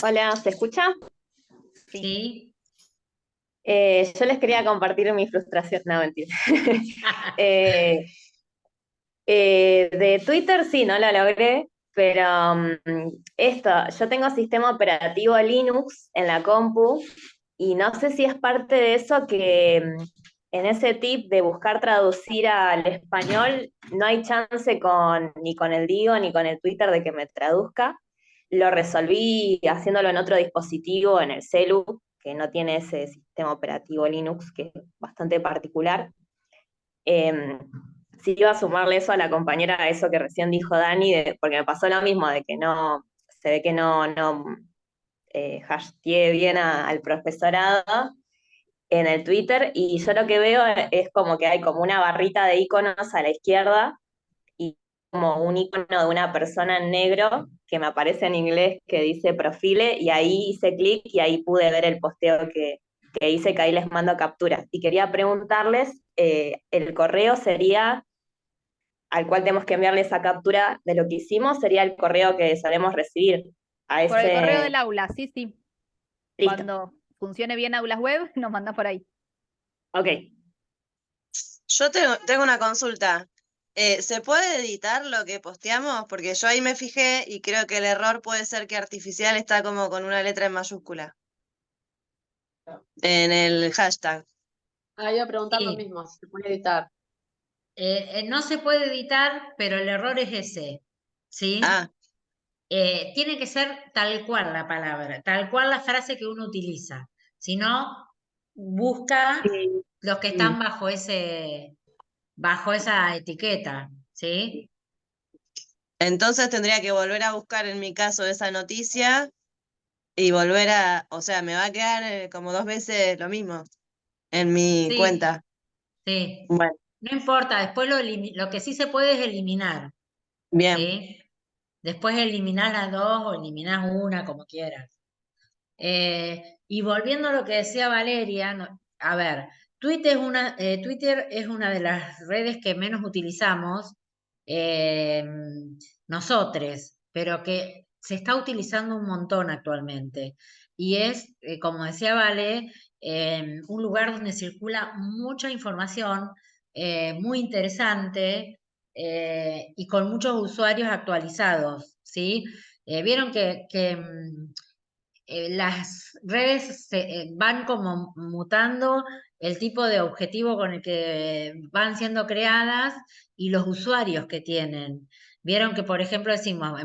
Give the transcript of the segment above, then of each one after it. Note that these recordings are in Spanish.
Hola, ¿se escucha? Sí. Sí. Yo les quería compartir mi frustración, no, mentira. Eh, de Twitter sí, no lo logré, pero esto, yo tengo sistema operativo Linux en la compu y no sé si es parte de eso que en ese tip de buscar traducir al español no hay chance ni con el Digo ni con el Twitter de que me traduzca. Lo resolví haciéndolo en otro dispositivo, en el celu, que no tiene ese sistema operativo Linux, que es bastante particular. Eh, sí iba a sumarle eso a la compañera, a eso que recién dijo Dani, porque me pasó lo mismo, de que no, se ve que no hashtagué bien al profesorado en el Twitter, y yo lo que veo es como que hay como una barrita de iconos a la izquierda y como un icono de una persona en negro que me aparece en inglés que dice profile, y ahí hice clic y ahí pude ver el posteo que hice, que ahí les mando capturas. Y quería preguntarles, el correo sería al cual tenemos que enviarle esa captura de lo que hicimos, sería el correo que solemos recibir a Por el correo ese... del aula, sí, sí. Listo, Cuando funcione bien Aulas Web, nos mandás por ahí. ok. Yo tengo una consulta. ¿Se puede editar lo que posteamos? Porque yo ahí me fijé y creo que el error puede ser que artificial está como con una letra en mayúscula en el hashtag. Ah, iba a preguntar lo Sí, mismo, si se puede editar. no se puede editar, pero el error es ese, ¿sí? Ah, Tiene que ser tal cual la palabra, tal cual la frase que uno utiliza. Si no, busca Sí, los que están sí. bajo esa etiqueta, ¿sí? entonces tendría que volver a buscar en mi caso esa noticia y volver o sea, me va a quedar como dos veces lo mismo en mi Sí, cuenta. sí. Bueno, No importa, después lo que sí se puede es eliminar, bien. ¿sí? Después eliminás las dos o eliminás una, como quieras. Y volviendo a lo que decía Valeria, a ver, Twitter es una de las redes que menos utilizamos eh, nosotros, pero que se está utilizando un montón actualmente. Y es, como decía Vale, un lugar donde circula mucha información muy interesante y con muchos usuarios actualizados, ¿sí? Vieron que las redes van como mutando el tipo de objetivo con el que van siendo creadas y los usuarios que tienen. Vieron que, por ejemplo, decimos,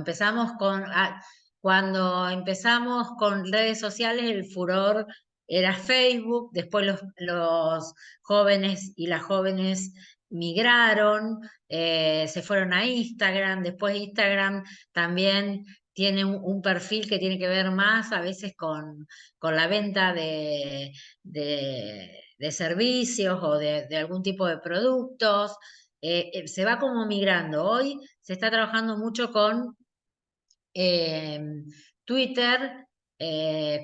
cuando empezamos con redes sociales, el furor era Facebook, después los jóvenes y las jóvenes migraron, se fueron a Instagram, después Instagram también tiene un perfil que tiene que ver más a veces con la venta de servicios o de algún tipo de productos. Se va como migrando. Hoy se está trabajando mucho con eh, Twitter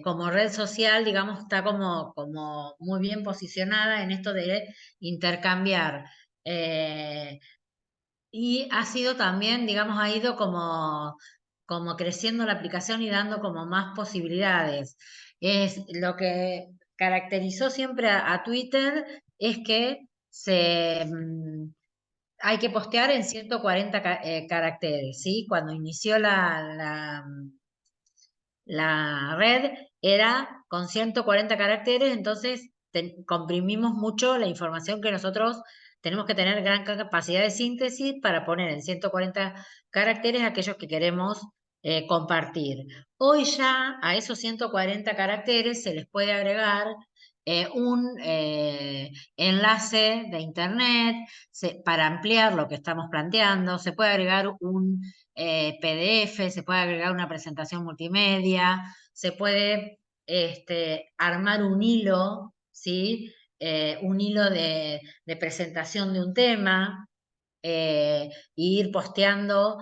como red social, digamos, está como muy bien posicionada en esto de intercambiar. eh, y ha sido también, digamos, ha ido como creciendo la aplicación y dando como más posibilidades. Es lo que caracterizó siempre a Twitter es que hay que postear en 140 caracteres, ¿sí? Cuando inició la red era con 140 caracteres, entonces comprimimos mucho la información que nosotros tenemos que tener gran capacidad de síntesis para poner en 140 caracteres aquellos que queremos compartir. Hoy ya a esos 140 caracteres se les puede agregar un enlace de internet para ampliar lo que estamos planteando, se puede agregar un PDF, se puede agregar una presentación multimedia, se puede armar un hilo, ¿sí? Un hilo de presentación de un tema, e ir posteando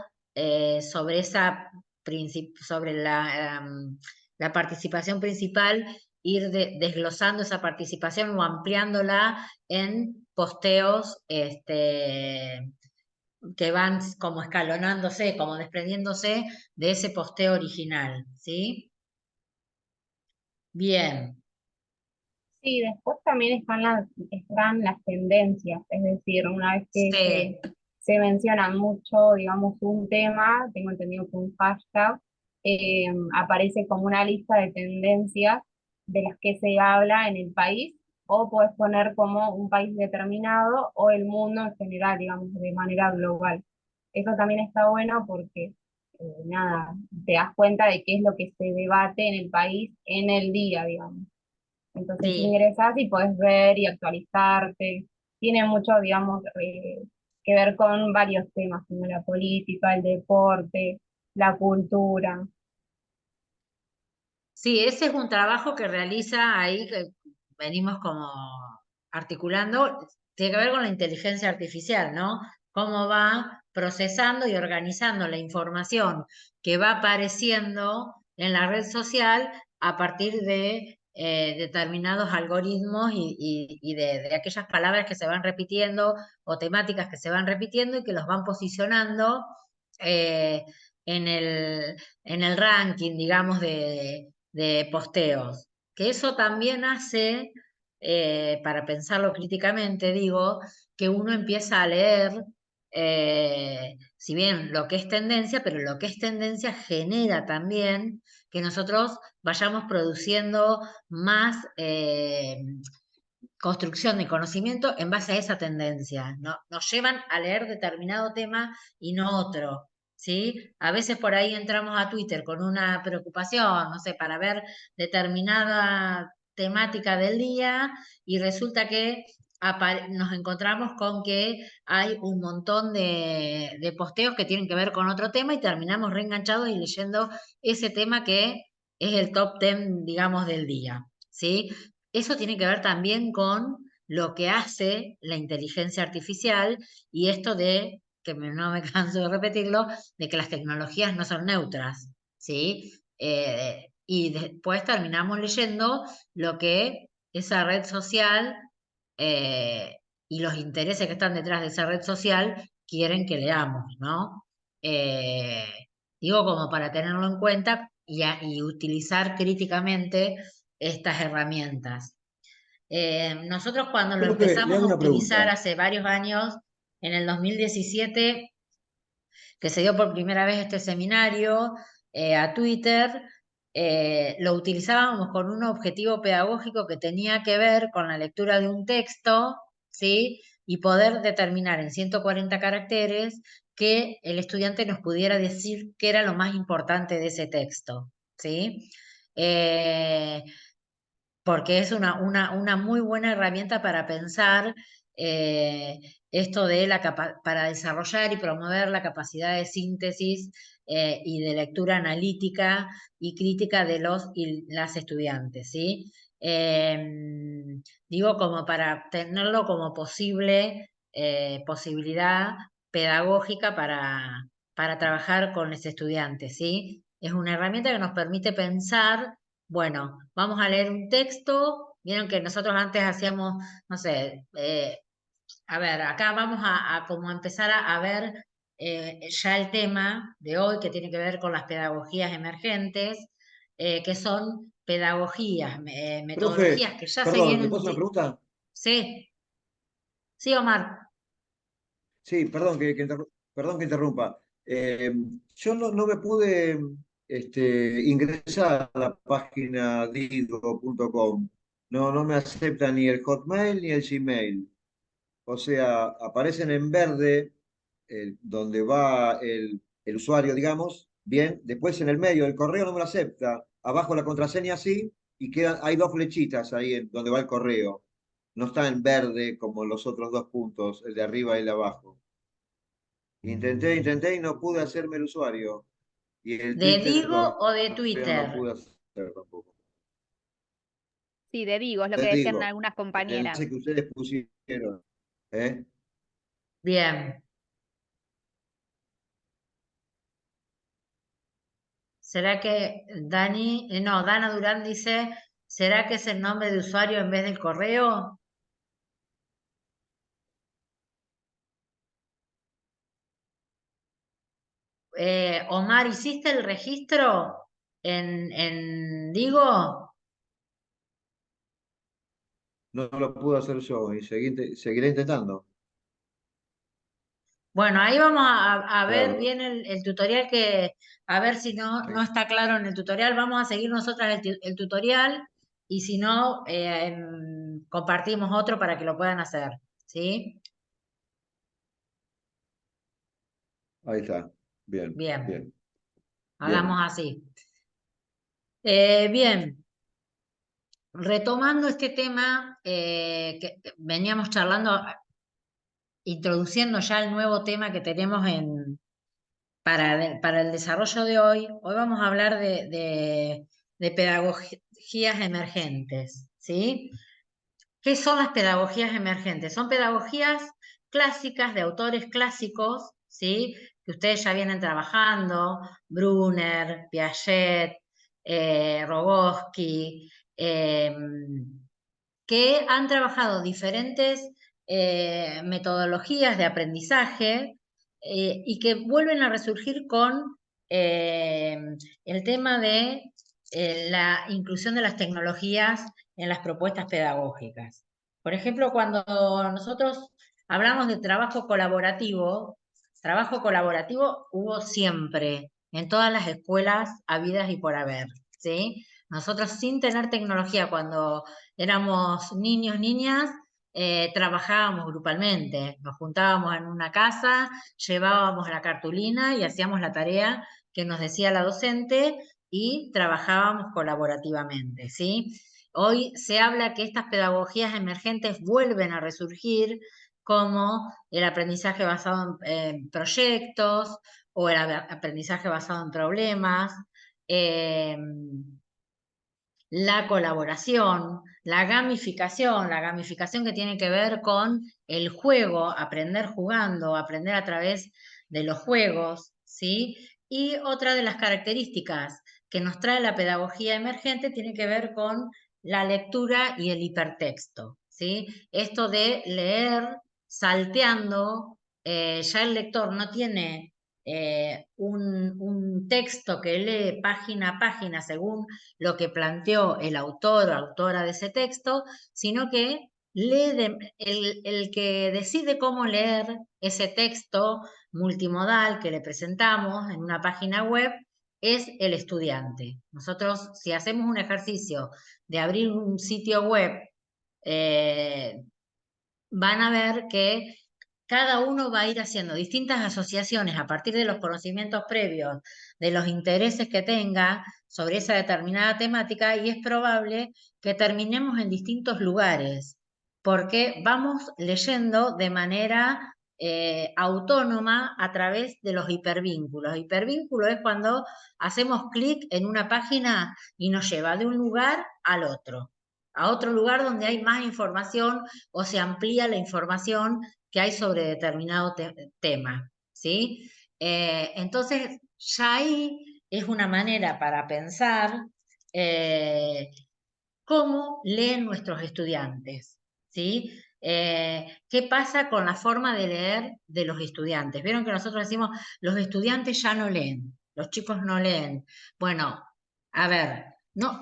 sobre sobre la participación principal, ir desglosando esa participación o ampliándola en posteos que van como escalonándose, como desprendiéndose de ese posteo original, ¿sí? Bien, Sí, después también están las tendencias, es decir, una vez que sí, se menciona mucho, digamos, un tema, tengo entendido que un hashtag, aparece como una lista de tendencias de las que se habla en el país, o puedes poner como un país determinado o el mundo en general, digamos, de manera global. Eso también está bueno porque, nada, te das cuenta de qué es lo que se debate en el país en el día, digamos. Entonces sí. ingresas y puedes ver y actualizarte. Tiene mucho, digamos, que ver con varios temas, como la política, el deporte, la cultura. Sí, ese es un trabajo que realiza ahí, que venimos como articulando, tiene que ver con la inteligencia artificial, ¿no? Cómo va procesando y organizando la información que va apareciendo en la red social a partir de determinados algoritmos y de aquellas palabras que se van repitiendo o temáticas que se van repitiendo y que los van posicionando eh, en en el ranking, digamos, de posteos, que eso también hace, para pensarlo críticamente, digo, que uno empieza a leer, si bien lo que es tendencia, pero lo que es tendencia genera también que nosotros vayamos produciendo más construcción de conocimiento en base a esa tendencia. Nos llevan a leer determinado tema y no otro. ¿Sí? A veces por ahí entramos a Twitter con una preocupación, no sé, para ver determinada temática del día y resulta que nos encontramos con que hay un montón de posteos que tienen que ver con otro tema y terminamos reenganchados y leyendo ese tema que es el top 10, digamos, del día. ¿Sí? Eso tiene que ver también con lo que hace la inteligencia artificial y esto de, no me canso de repetirlo, de que las tecnologías no son neutras, ¿sí? Y después terminamos leyendo lo que esa red social y los intereses que están detrás de esa red social quieren que leamos, ¿no? Eh, digo como para tenerlo en cuenta y utilizar críticamente estas herramientas. Nosotros cuando lo Profe, le empezamos hago a una utilizar pregunta. hace varios años, en el 2017, que se dio por primera vez este seminario, a Twitter, lo utilizábamos con un objetivo pedagógico que tenía que ver con la lectura de un texto, ¿sí? Y poder determinar en 140 caracteres que el estudiante nos pudiera decir qué era lo más importante de ese texto, ¿sí? Eh, porque es una muy buena herramienta para pensar eh, esto de para desarrollar y promover la capacidad de síntesis y de lectura analítica y crítica de los y las estudiantes, ¿sí? Digo, como para tenerlo como posibilidad pedagógica para trabajar con los estudiantes, ¿sí? Es una herramienta que nos permite pensar, bueno, vamos a leer un texto. Vieron que nosotros antes hacíamos, no sé, a ver, acá vamos a como empezar a ver ya el tema de hoy que tiene que ver con las pedagogías emergentes, que son pedagogías, Profe, metodologías que ya se perdón, ¿le vienen puedo hacer una pregunta? Sí, sí, Omar. Sí, perdón perdón que interrumpa. Yo no me pude ingresar a la página digo.com. No me acepta ni el Hotmail ni el Gmail. O sea, aparecen en verde donde va el usuario, digamos, bien. Después en el medio el correo no me lo acepta. Abajo la contraseña sí, y hay dos flechitas ahí donde va el correo. No está en verde como los otros dos puntos, el de arriba y el de abajo. Intenté y no pude hacerme el usuario. Y el ¿De Twitter Digo o de todavía no lo Twitter? pude hacer tampoco. Sí, de Vigo, es lo que Les decían digo, algunas el compañeras. enlace que ustedes pusieron. ¿Eh? Bien. ¿Será que Dani, no, Dana Durán dice, ¿será que es el nombre de usuario en vez del correo? Omar, ¿hiciste el registro en Digo? no lo pude hacer yo y seguiré intentando. Bueno, ahí vamos a ver Claro, bien el tutorial a ver si no está claro en el tutorial. Vamos a seguir nosotras el tutorial y si no, compartimos otro para que lo puedan hacer, ¿sí? ahí está. Bien, Bien, bien, hagamos bien. así. Bien, retomando este tema que veníamos charlando, introduciendo ya el nuevo tema que tenemos para el desarrollo de hoy, vamos a hablar de pedagogías emergentes, ¿sí? ¿Qué son las pedagogías emergentes? Son pedagogías clásicas de autores clásicos, ¿sí? Que ustedes ya vienen trabajando, Brunner, Piaget, Rogoski, que han trabajado diferentes metodologías de aprendizaje y que vuelven a resurgir con eh, el tema de la inclusión de las tecnologías en las propuestas pedagógicas. Por ejemplo, cuando nosotros hablamos de trabajo colaborativo hubo siempre en todas las escuelas habidas y por haber, ¿sí? Nosotros sin tener tecnología, cuando éramos niños, niñas, trabajábamos grupalmente, nos juntábamos en una casa, llevábamos la cartulina y hacíamos la tarea que nos decía la docente y trabajábamos colaborativamente, ¿sí? Hoy se habla que estas pedagogías emergentes vuelven a resurgir como el aprendizaje basado en proyectos o el aprendizaje basado en problemas. Eh, la colaboración, la gamificación que tiene que ver con el juego, aprender jugando, aprender a través de los juegos, ¿sí? Y otra de las características que nos trae la pedagogía emergente tiene que ver con la lectura y el hipertexto, ¿sí? Esto de leer salteando, ya el lector no tiene un texto que lee página a página según lo que planteó el autor o autora de ese texto, sino que el que decide cómo leer ese texto multimodal que le presentamos en una página web es el estudiante. Nosotros, si hacemos un ejercicio de abrir un sitio web, eh, van a ver que cada uno va a ir haciendo distintas asociaciones a partir de los conocimientos previos, de los intereses que tenga sobre esa determinada temática y es probable que terminemos en distintos lugares, porque vamos leyendo de manera autónoma a través de los hipervínculos. Hipervínculo es cuando hacemos clic en una página y nos lleva de un lugar al otro, a otro lugar donde hay más información o se amplía la información que hay sobre determinado tema, ¿sí? Entonces, ya ahí es una manera para pensar cómo leen nuestros estudiantes, ¿sí? ¿Qué pasa con la forma de leer de los estudiantes? Vieron que nosotros decimos, los estudiantes ya no leen, los chicos no leen. Bueno, a ver, no,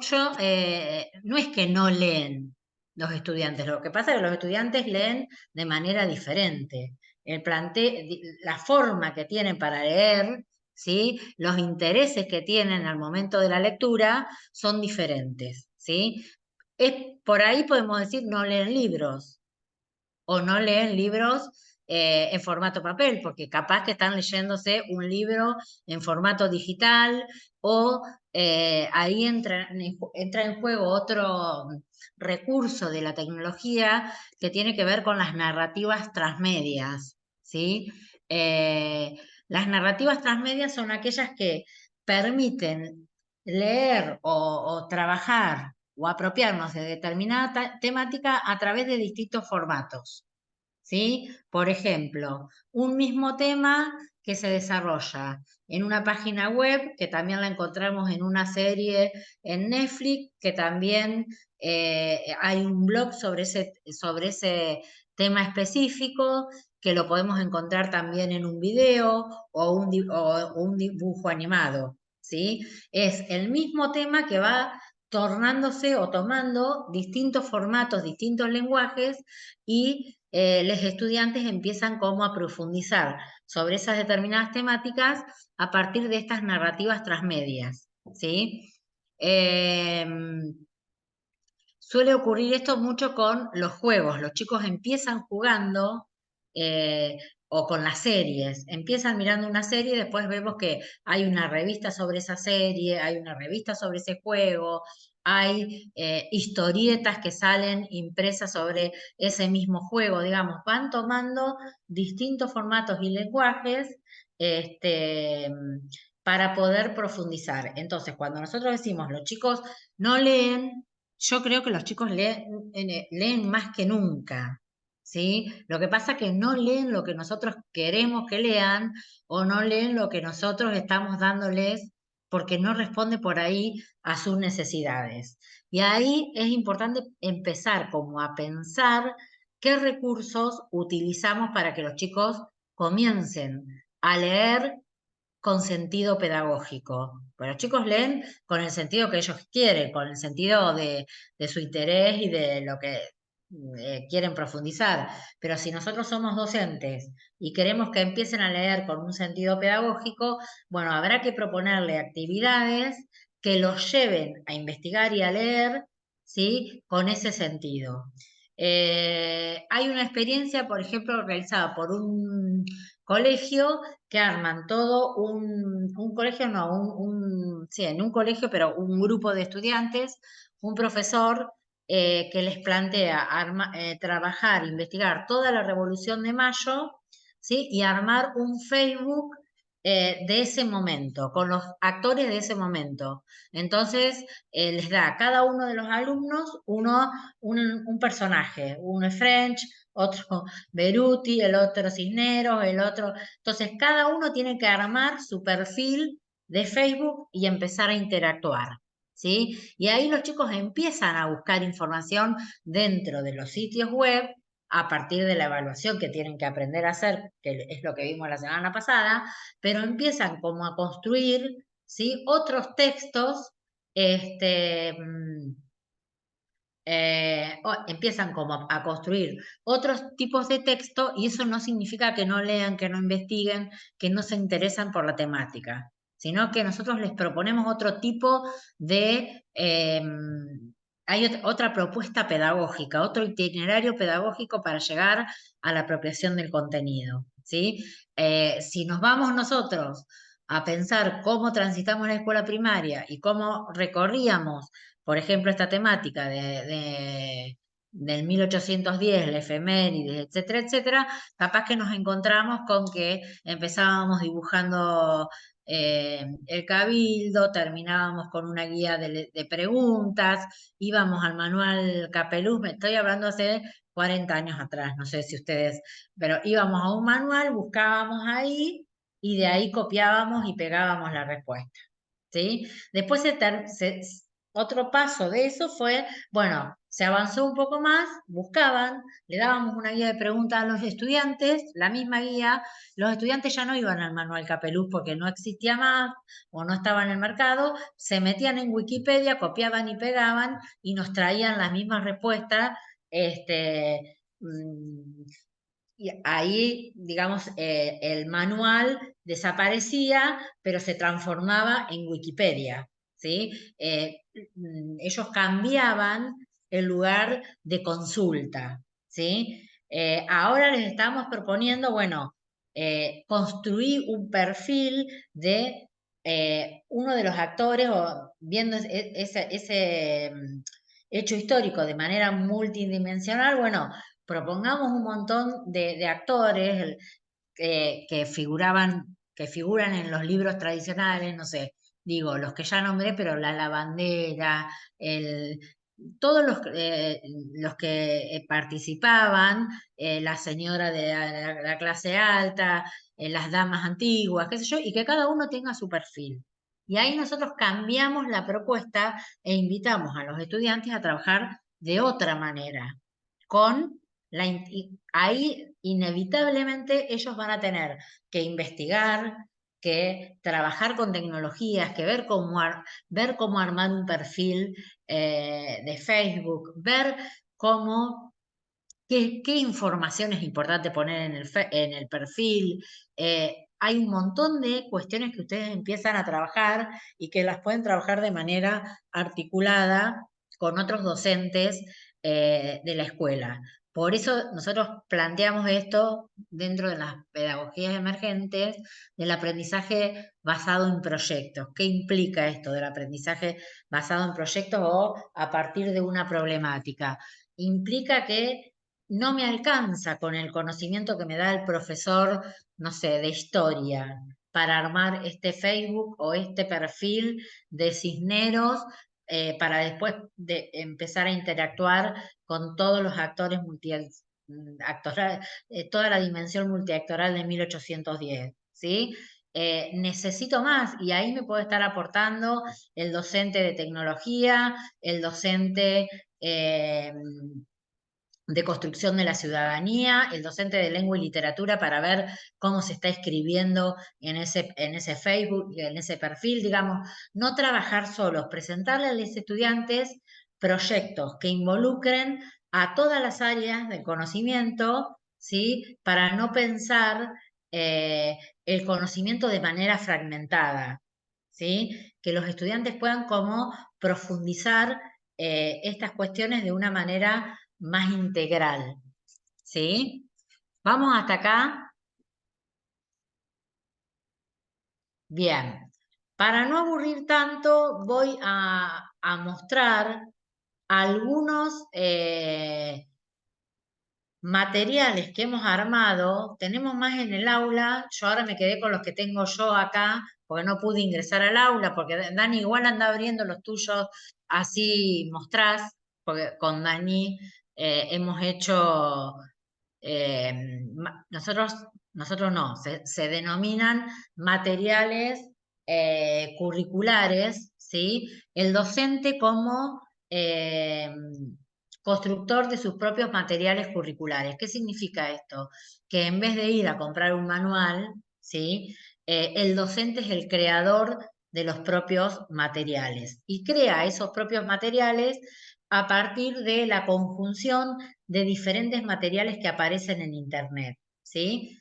no es que no leen los estudiantes, lo que pasa es que los estudiantes leen de manera diferente. La forma que tienen para leer, ¿sí? Los intereses que tienen al momento de la lectura son diferentes, ¿sí? Por ahí podemos decir no leen libros o no leen libros en formato papel, porque capaz que están leyéndose un libro en formato digital o ahí entra en juego otro recurso de la tecnología que tiene que ver con las narrativas transmedias, ¿sí? Las narrativas transmedias son aquellas que permiten leer o trabajar o apropiarnos de determinada temática a través de distintos formatos, ¿sí? Por ejemplo, un mismo tema que se desarrolla en una página web, que también la encontramos en una serie en Netflix, que también hay un blog sobre ese tema específico, que lo podemos encontrar también en un video o un dibujo animado, ¿sí? Es el mismo tema que va tornándose o tomando distintos formatos, distintos lenguajes y los estudiantes empiezan como a profundizar sobre esas determinadas temáticas a partir de estas narrativas transmedias, ¿sí? Suele ocurrir esto mucho con los juegos. Los chicos empiezan jugando o con las series. Empiezan mirando una serie y después vemos que hay una revista sobre esa serie, hay una revista sobre ese juego, hay historietas que salen impresas sobre ese mismo juego. Digamos, van tomando distintos formatos y lenguajes para poder profundizar. Entonces, cuando nosotros decimos los chicos no leen, yo creo que los chicos leen más que nunca, ¿sí? Lo que pasa es que no leen lo que nosotros queremos que lean o no leen lo que nosotros estamos dándoles porque no responde por ahí a sus necesidades. Y ahí es importante empezar como a pensar qué recursos utilizamos para que los chicos comiencen a leer con sentido pedagógico. Pues los chicos leen con el sentido que ellos quieren, con el sentido de su interés y de lo que quieren profundizar. Pero si nosotros somos docentes y queremos que empiecen a leer con un sentido pedagógico, bueno, habrá que proponerle actividades que los lleven a investigar y a leer, ¿sí? Con ese sentido. Hay una experiencia, por ejemplo, realizada por un colegio que arman todo un colegio, no, sí, en un colegio, pero un grupo de estudiantes, un profesor que les plantea trabajar, investigar toda la Revolución de Mayo, ¿sí? Y armar un Facebook de ese momento, con los actores de ese momento. Entonces, les da a cada uno de los alumnos un personaje, uno es French, otro Beruti, el otro Cisneros, el otro. Entonces, cada uno tiene que armar su perfil de Facebook y empezar a interactuar, ¿sí? Y ahí los chicos empiezan a buscar información dentro de los sitios web a partir de la evaluación que tienen que aprender a hacer, que es lo que vimos la semana pasada, pero empiezan como a construir, ¿sí? Otros textos, empiezan como a construir otros tipos de texto y eso no significa que no lean, que no investiguen, que no se interesan por la temática, sino que nosotros les proponemos otro tipo de... hay otra propuesta pedagógica, otro itinerario pedagógico para llegar a la apropiación del contenido, ¿sí? Si nos vamos nosotros a pensar cómo transitamos la escuela primaria y cómo recorríamos, por ejemplo, esta temática del 1810, la efemérides, etcétera, etcétera, capaz que nos encontramos con que empezábamos dibujando el cabildo, terminábamos con una guía de preguntas, íbamos al manual Capeluz, me estoy hablando hace 40 años atrás, no sé si ustedes, pero íbamos a un manual, buscábamos ahí y de ahí copiábamos y pegábamos la respuesta, ¿sí? Después otro paso de eso fue, bueno, se avanzó un poco más, buscaban, le dábamos una guía de preguntas a los estudiantes, la misma guía, los estudiantes ya no iban al manual Capeluz porque no existía más o no estaba en el mercado, se metían en Wikipedia, copiaban y pegaban y nos traían las mismas respuestas, y ahí, digamos, el manual desaparecía, pero se transformaba en Wikipedia, ¿sí? Ellos cambiaban el lugar de consulta, ¿sí? Ahora les estamos proponiendo, bueno, construir un perfil de uno de los actores o viendo ese hecho histórico de manera multidimensional, bueno, propongamos un montón de actores que figuran en los libros tradicionales, no sé, digo, los que ya nombré, pero la lavandera, todos los que participaban, la señora de la clase alta, las damas antiguas, qué sé yo, y que cada uno tenga su perfil. Y ahí nosotros cambiamos la propuesta e invitamos a los estudiantes a trabajar de otra manera, ahí inevitablemente ellos van a tener que investigar, que trabajar con tecnologías, que ver cómo armar un perfil de Facebook, ver qué información es importante poner en el perfil. Hay un montón de cuestiones que ustedes empiezan a trabajar y que las pueden trabajar de manera articulada con otros docentes de la escuela. Por eso nosotros planteamos esto dentro de las pedagogías emergentes del aprendizaje basado en proyectos. ¿Qué implica esto del aprendizaje basado en proyectos o a partir de una problemática? Implica que no me alcanza con el conocimiento que me da el profesor, no sé, de historia, para armar este Facebook o este perfil de Cisneros, para después empezar a interactuar con todos los actores toda la dimensión multiactoral de 1810, ¿sí? Necesito más y ahí me puede estar aportando el docente de tecnología, el docente de construcción de la ciudadanía, el docente de lengua y literatura para ver cómo se está escribiendo en ese Facebook, en ese perfil, digamos, no trabajar solos, presentarle a los estudiantes proyectos que involucren a todas las áreas del conocimiento, ¿sí? Para no pensar el conocimiento de manera fragmentada, ¿sí? Que los estudiantes puedan como profundizar estas cuestiones de una manera más integral, ¿sí? ¿Vamos hasta acá? Bien. Para no aburrir tanto, voy a mostrar algunos materiales que hemos armado. Tenemos más en el aula. Yo ahora me quedé con los que tengo yo acá, porque no pude ingresar al aula, porque Dani igual anda abriendo los tuyos, así mostrás, porque con Dani hemos hecho... nosotros no, se denominan materiales curriculares, ¿sí? El docente como constructor de sus propios materiales curriculares. ¿Qué significa esto? Que en vez de ir a comprar un manual, ¿sí? El docente es el creador de los propios materiales y crea esos propios materiales a partir de la conjunción de diferentes materiales que aparecen en Internet, ¿sí?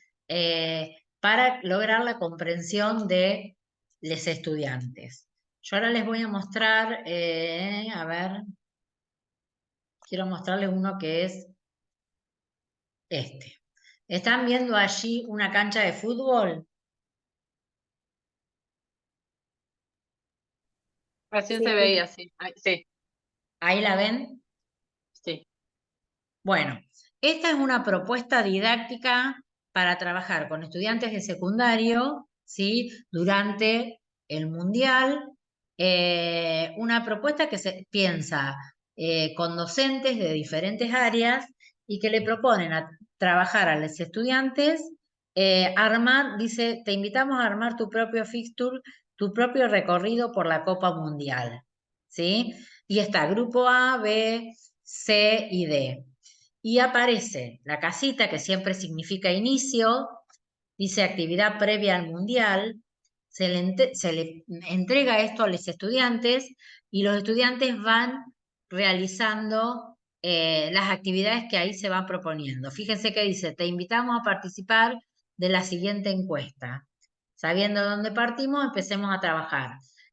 Para lograr la comprensión de los estudiantes. Yo ahora les voy a mostrar, a ver, quiero mostrarles uno que es este. ¿Están viendo allí una cancha de fútbol? Recién Sí, se veía, sí. Sí, ¿Ahí la ven? sí. Bueno, esta es una propuesta didáctica para trabajar con estudiantes de secundario, ¿sí? Durante el Mundial. Una propuesta que se piensa con docentes de diferentes áreas y que le proponen a trabajar a los estudiantes, dice, te invitamos a armar tu propio fixture, tu propio recorrido por la Copa Mundial, ¿sí? Y está grupo A, B, C y D. Y aparece la casita, que siempre significa inicio, dice actividad previa al mundial, se le entrega esto a los estudiantes y los estudiantes van realizando las actividades que ahí se van proponiendo. Fíjense que dice, te invitamos a participar de la siguiente encuesta. Sabiendo dónde partimos, empecemos a trabajar.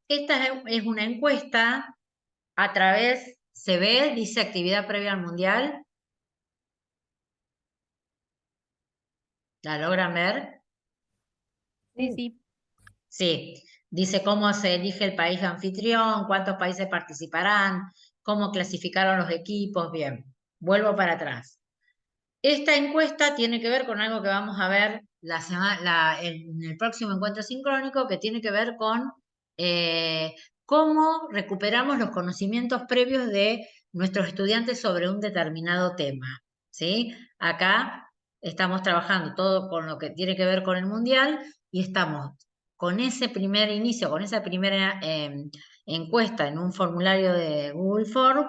Esta es una encuesta a través, se ve, dice actividad previa al mundial. ¿La logran ver? Sí, sí. Sí. Dice cómo se elige el país anfitrión, cuántos países participarán, cómo clasificaron los equipos. Bien, vuelvo para atrás. Esta encuesta tiene que ver con algo que vamos a ver en el próximo encuentro sincrónico, que tiene que ver con cómo recuperamos los conocimientos previos de nuestros estudiantes sobre un determinado tema. ¿Sí? Acá estamos trabajando todo con lo que tiene que ver con el mundial y estamos con ese primer inicio, con esa primera encuesta en un formulario de Google Form,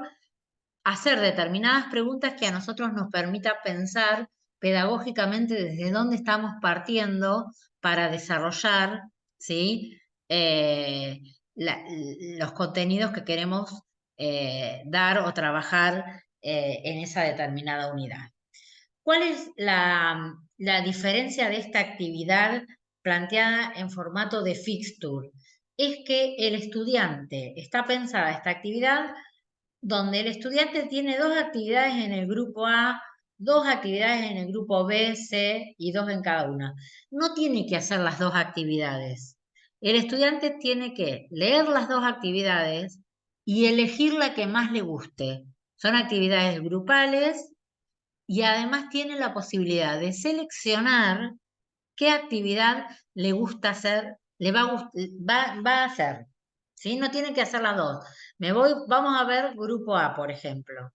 hacer determinadas preguntas que a nosotros nos permita pensar pedagógicamente desde dónde estamos partiendo para desarrollar ¿sí? Los contenidos que queremos dar o trabajar en esa determinada unidad. ¿Cuál es la diferencia de esta actividad planteada en formato de fixture? Es que el estudiante, está pensada esta actividad donde el estudiante tiene 2 actividades en el grupo A, 2 actividades en el grupo B, C y 2 en cada una. No tiene que hacer las 2 actividades. El estudiante tiene que leer las 2 actividades y elegir la que más le guste. Son actividades grupales y además tiene la posibilidad de seleccionar qué actividad le gusta hacer, va a hacer. ¿Sí? No tiene que hacer las 2. Vamos a ver grupo A, por ejemplo.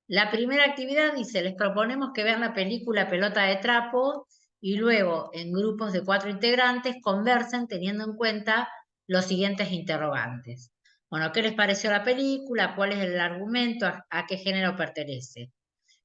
La primera actividad dice, les proponemos que vean la película Pelota de Trapo y luego en grupos de 4 integrantes conversen teniendo en cuenta los siguientes interrogantes. Bueno, ¿qué les pareció la película? ¿Cuál es el argumento? ¿A qué género pertenece?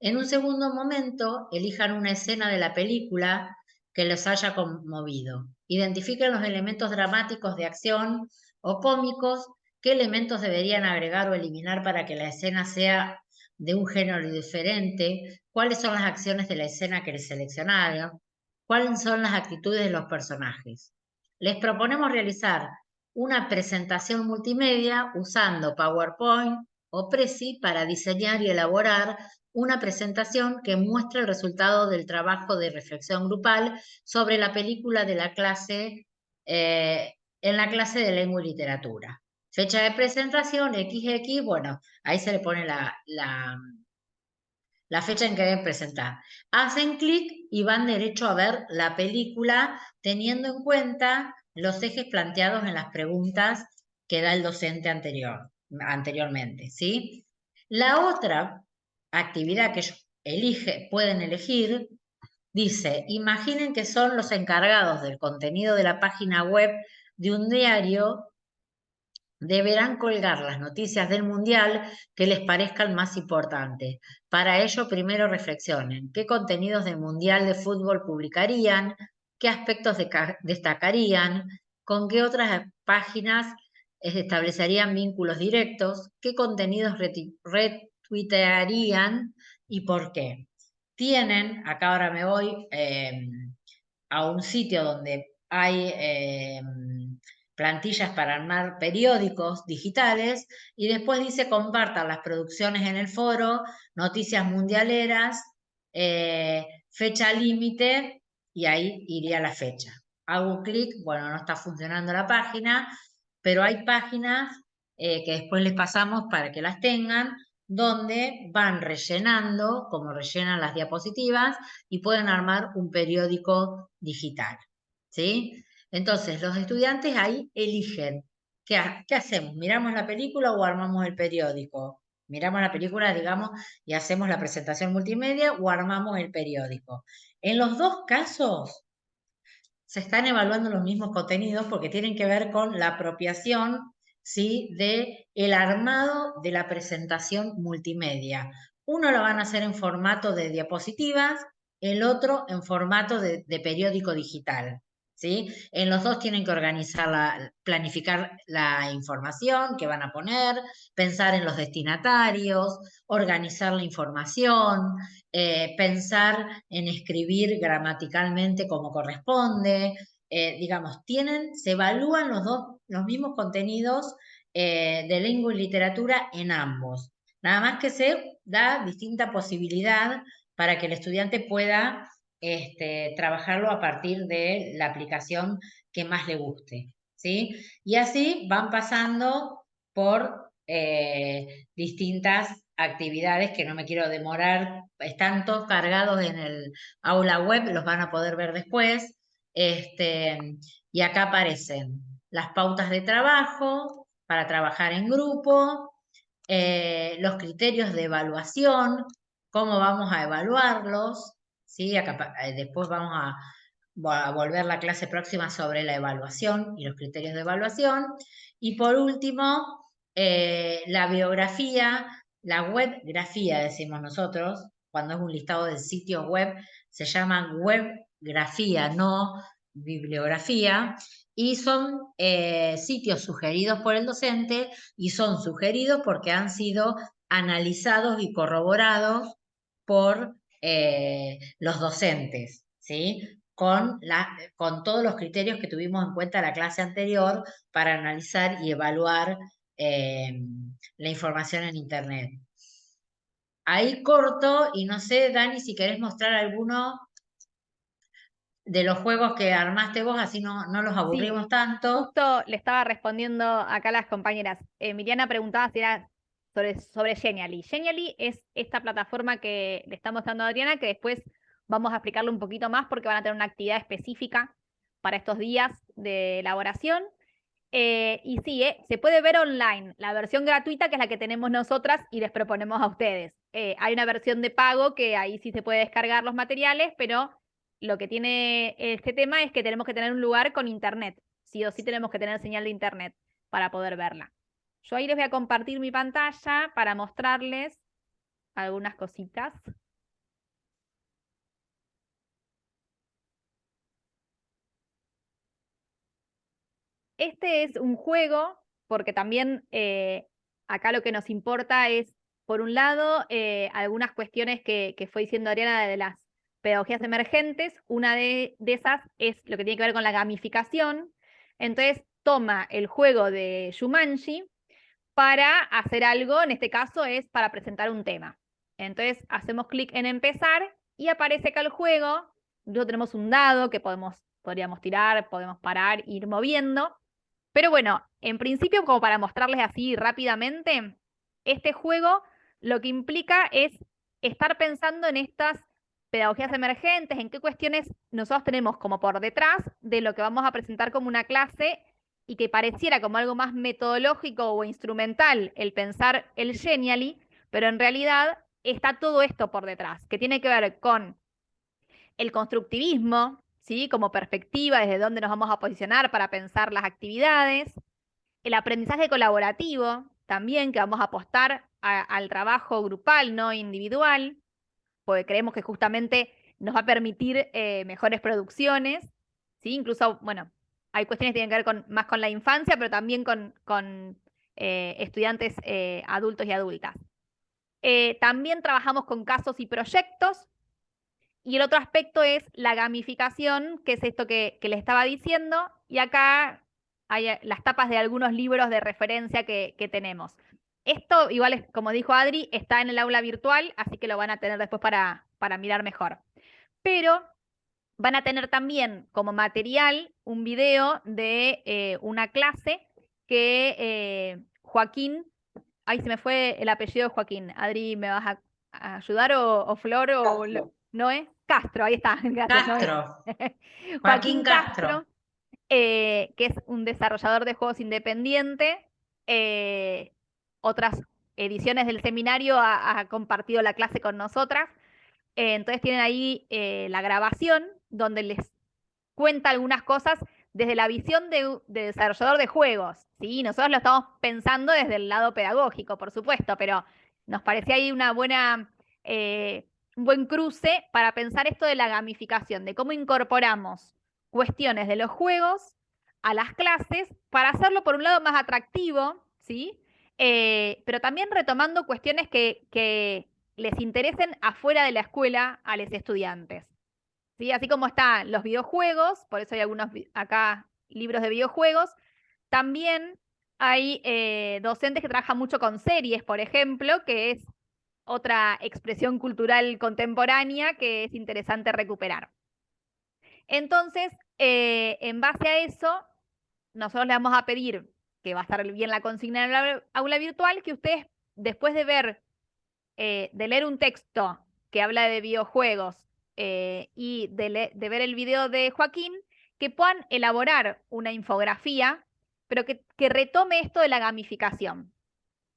En un segundo momento, elijan una escena de la película que les haya conmovido. Identifiquen los elementos dramáticos de acción o cómicos, qué elementos deberían agregar o eliminar para que la escena sea de un género diferente, cuáles son las acciones de la escena que les seleccionaron, cuáles son las actitudes de los personajes. Les proponemos realizar una presentación multimedia usando PowerPoint o Prezi para diseñar y elaborar una presentación que muestre el resultado del trabajo de reflexión grupal sobre la película de la clase en la clase de lengua y literatura. Fecha de presentación, XX, bueno, ahí se le pone la fecha en que deben presentar. Hacen clic y van derecho a ver la película teniendo en cuenta los ejes planteados en las preguntas que da el docente anteriormente, ¿sí? La otra actividad que ellos pueden elegir, dice, imaginen que son los encargados del contenido de la página web de un diario, deberán colgar las noticias del Mundial que les parezcan más importantes. Para ello, primero reflexionen qué contenidos del Mundial de Fútbol publicarían, qué aspectos destacarían, con qué otras páginas establecerían vínculos directos, qué contenidos retuitearían y por qué. Tienen, acá ahora me voy a un sitio donde hay plantillas para armar periódicos digitales y después dice compartan las producciones en el foro, noticias mundialeras, fecha límite y ahí iría la fecha. Hago clic, bueno, no está funcionando la página, pero hay páginas que después les pasamos para que las tengan, donde van rellenando, como rellenan las diapositivas, y pueden armar un periódico digital, ¿sí? Entonces, los estudiantes ahí eligen, ¿qué hacemos? ¿Miramos la película o armamos el periódico? Miramos la película, digamos, y hacemos la presentación multimedia o armamos el periódico. En los 2 casos, se están evaluando los mismos contenidos porque tienen que ver con la apropiación, ¿sí?, de el armado de la presentación multimedia. Uno lo van a hacer en formato de diapositivas, el otro en formato de periódico digital, ¿sí? En los 2 tienen que planificar la información que van a poner, pensar en los destinatarios, organizar la información, pensar en escribir gramaticalmente como corresponde, digamos, se evalúan los mismos contenidos de lengua y literatura en ambos. Nada más que se da distinta posibilidad para que el estudiante pueda trabajarlo a partir de la aplicación que más le guste, ¿sí? Y así van pasando por distintas actividades que no me quiero demorar, están todos cargados en el aula web, los van a poder ver después, y acá aparecen las pautas de trabajo para trabajar en grupo, los criterios de evaluación, cómo vamos a evaluarlos, ¿sí? Acá, después vamos a volver la clase próxima sobre la evaluación y los criterios de evaluación. Y por último, la biografía, la webgrafía, decimos nosotros, cuando es un listado de sitios web, se llama webgrafía, no bibliografía y son sitios sugeridos por el docente y son sugeridos porque han sido analizados y corroborados por los docentes, ¿sí? Con todos los criterios que tuvimos en cuenta en la clase anterior para analizar y evaluar la información en Internet. Ahí corto y no sé, Dani, si querés mostrar alguno de los juegos que armaste vos, así no los aburrimos tanto. Justo le estaba respondiendo acá a las compañeras. Miriana preguntaba si era sobre Genially. Genially es esta plataforma que le está mostrando a Adriana, que después vamos a explicarle un poquito más porque van a tener una actividad específica para estos días de elaboración. Y sí, se puede ver online, la versión gratuita, que es la que tenemos nosotras y les proponemos a ustedes. Hay una versión de pago que ahí sí se puede descargar los materiales, pero lo que tiene este tema es que tenemos que tener un lugar con internet. Sí o sí tenemos que tener señal de internet para poder verla. Yo ahí les voy a compartir mi pantalla para mostrarles algunas cositas. Este es un juego, porque también acá lo que nos importa es, por un lado, algunas cuestiones que fue diciendo Ariana de las pedagogías emergentes. Una de esas es lo que tiene que ver con la gamificación. Entonces, toma el juego de Jumanji para hacer algo, en este caso es para presentar un tema. Entonces, hacemos clic en empezar y aparece acá el juego. Luego tenemos un dado que podríamos tirar, podemos parar, ir moviendo. Pero bueno, en principio, como para mostrarles así rápidamente, este juego lo que implica es estar pensando en estas pedagogías emergentes, en qué cuestiones nosotros tenemos como por detrás de lo que vamos a presentar como una clase y que pareciera como algo más metodológico o instrumental el pensar el Genially, pero en realidad está todo esto por detrás, que tiene que ver con el constructivismo, ¿sí? Como perspectiva, desde dónde nos vamos a posicionar para pensar las actividades, el aprendizaje colaborativo, también que vamos a apostar al trabajo grupal, no individual, porque creemos que justamente nos va a permitir mejores producciones, ¿sí? Incluso, bueno, hay cuestiones que tienen que ver más con la infancia, pero también con estudiantes adultos y adultas. También trabajamos con casos y proyectos. Y el otro aspecto es la gamificación, que es esto que les estaba diciendo, y acá hay las tapas de algunos libros de referencia que tenemos. Esto, igual, como dijo Adri, está en el aula virtual, así que lo van a tener después para mirar mejor. Pero van a tener también como material un video de una clase que Joaquín, ahí se me fue el apellido de Joaquín. Adri, ¿me vas a ayudar o Flor o Noé? Castro, ahí está. Gracias, Noé. Castro. Joaquín Castro, que es un desarrollador de juegos independiente. Otras ediciones del seminario ha compartido la clase con nosotras. Entonces tienen ahí la grabación donde les cuenta algunas cosas desde la visión de desarrollador de juegos, ¿sí? Nosotros lo estamos pensando desde el lado pedagógico, por supuesto, pero nos parecía ahí un buen cruce para pensar esto de la gamificación, de cómo incorporamos cuestiones de los juegos a las clases para hacerlo, por un lado, más atractivo, ¿sí? Pero también retomando cuestiones que les interesen afuera de la escuela a los estudiantes. ¿Sí? Así como están los videojuegos, por eso hay algunos acá libros de videojuegos, también hay docentes que trabajan mucho con series, por ejemplo, que es otra expresión cultural contemporánea que es interesante recuperar. Entonces, en base a eso, nosotros le vamos a pedir, que va a estar bien la consigna en el aula virtual, que ustedes, después de leer un texto que habla de videojuegos y de ver el video de Joaquín, que puedan elaborar una infografía, pero que retome esto de la gamificación.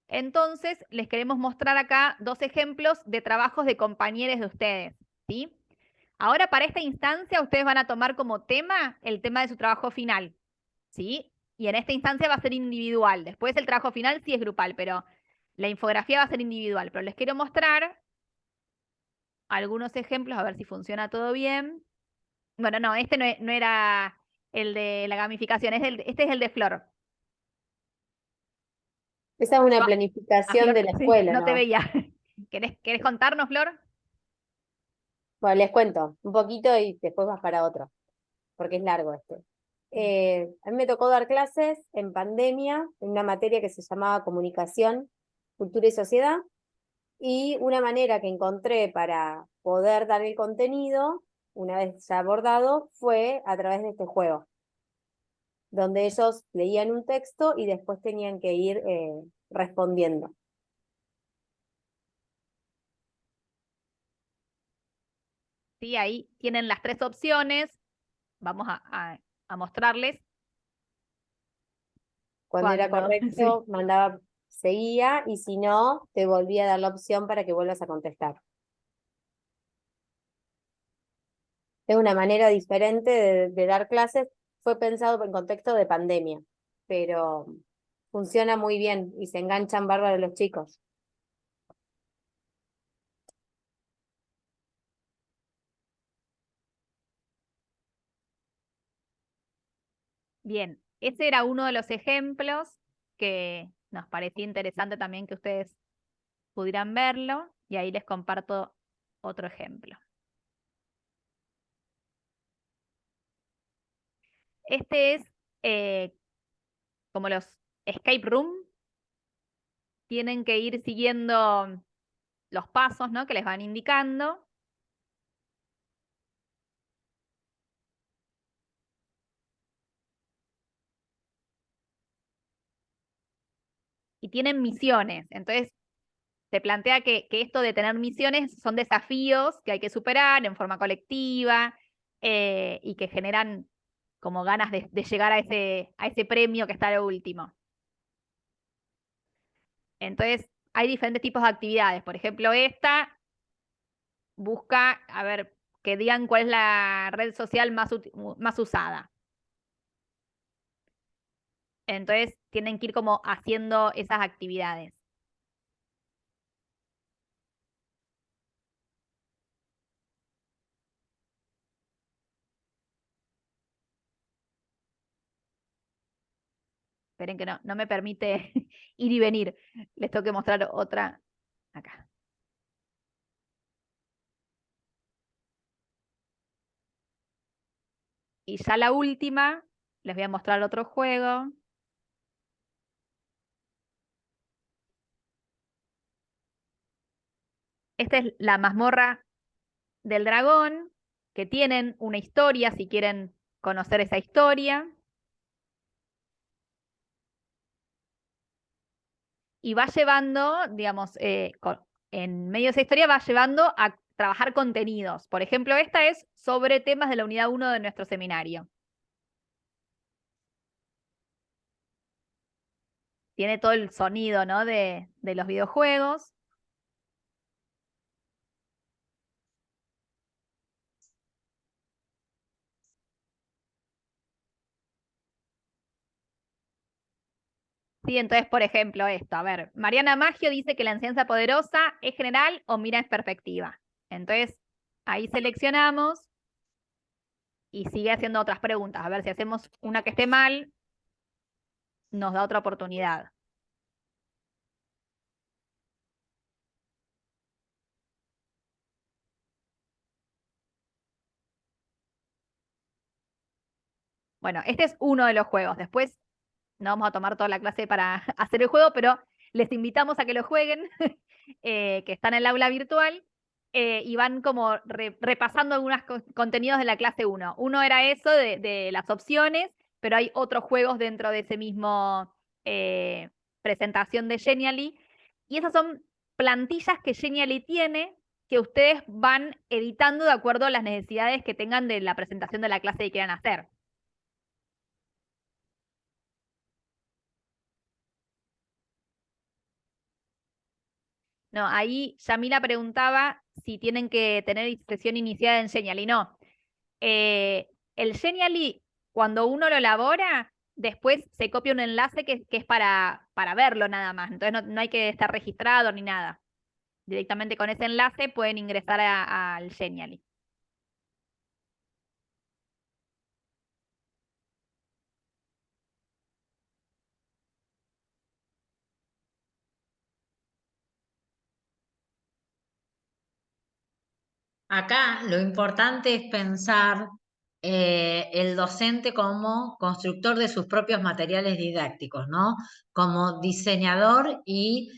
Entonces, les queremos mostrar acá 2 ejemplos de trabajos de compañeros de ustedes, ¿sí? Ahora, para esta instancia, ustedes van a tomar como tema el tema de su trabajo final, ¿sí? Y en esta instancia va a ser individual. Después el trabajo final sí es grupal, pero la infografía va a ser individual. Pero les quiero mostrar algunos ejemplos, a ver si funciona todo bien. Bueno, no, este no era el de la gamificación, este es el de Flor. Esa es una Ah, a planificación Flor, de la sí, escuela, no te ¿no? veía. ¿Querés contarnos, Flor? Bueno, les cuento un poquito y después vas para otro, porque es largo este. A mí me tocó dar clases en pandemia, en una materia que se llamaba Comunicación, Cultura y Sociedad, y una manera que encontré para poder dar el contenido, una vez ya abordado, fue a través de este juego, donde ellos leían un texto y después tenían que ir respondiendo. Sí, ahí tienen las 3 opciones. Vamos a mostrarles Cuando era cuando, sí. correcto, mandaba, seguía, y si no, te volvía a dar la opción para que vuelvas a contestar. Es una manera diferente de dar clases, fue pensado en contexto de pandemia, pero funciona muy bien y se enganchan bárbaro los chicos. Bien, ese era uno de los ejemplos que nos parecía interesante también que ustedes pudieran verlo, y ahí les comparto otro ejemplo. Este es como los escape room, tienen que ir siguiendo los pasos, ¿no?, que les van indicando. Y tienen misiones. Entonces, se plantea que esto de tener misiones son desafíos que hay que superar en forma colectiva, y que generan como ganas de llegar a ese premio que está a lo último. Entonces, hay diferentes tipos de actividades. Por ejemplo, esta busca, a ver, que digan cuál es la red social más usada. Entonces, tienen que ir como haciendo esas actividades. Esperen que no me permite ir y venir. Les tengo que mostrar otra acá. Y ya la última, les voy a mostrar otro juego. Esta es la mazmorra del dragón, que tienen una historia, si quieren conocer esa historia. Y va llevando, digamos, en medio de esa historia va llevando a trabajar contenidos. Por ejemplo, esta es sobre temas de la unidad 1 de nuestro seminario. Tiene todo el sonido, ¿no?, de los videojuegos. Sí, entonces, por ejemplo, esto. A ver, Mariana Maggio dice que la enseñanza poderosa es general o mira en perspectiva. Entonces, ahí seleccionamos y sigue haciendo otras preguntas. A ver, si hacemos una que esté mal, nos da otra oportunidad. Bueno, este es uno de los juegos. Después no vamos a tomar toda la clase para hacer el juego, pero les invitamos a que lo jueguen, que están en el aula virtual, y van como repasando algunos contenidos de la clase 1. Uno era eso de las opciones, pero hay otros juegos dentro de ese mismo presentación de Genially, y esas son plantillas que Genially tiene, que ustedes van editando de acuerdo a las necesidades que tengan de la presentación de la clase que quieran hacer. No, ahí Yamila preguntaba si tienen que tener sesión iniciada en Genially. No. El Genially, cuando uno lo elabora, después se copia un enlace que es para verlo nada más. Entonces no hay que estar registrado ni nada. Directamente con ese enlace pueden ingresar al Genially. acá lo importante es pensar el docente como constructor de sus propios materiales didácticos, ¿no? Como diseñador y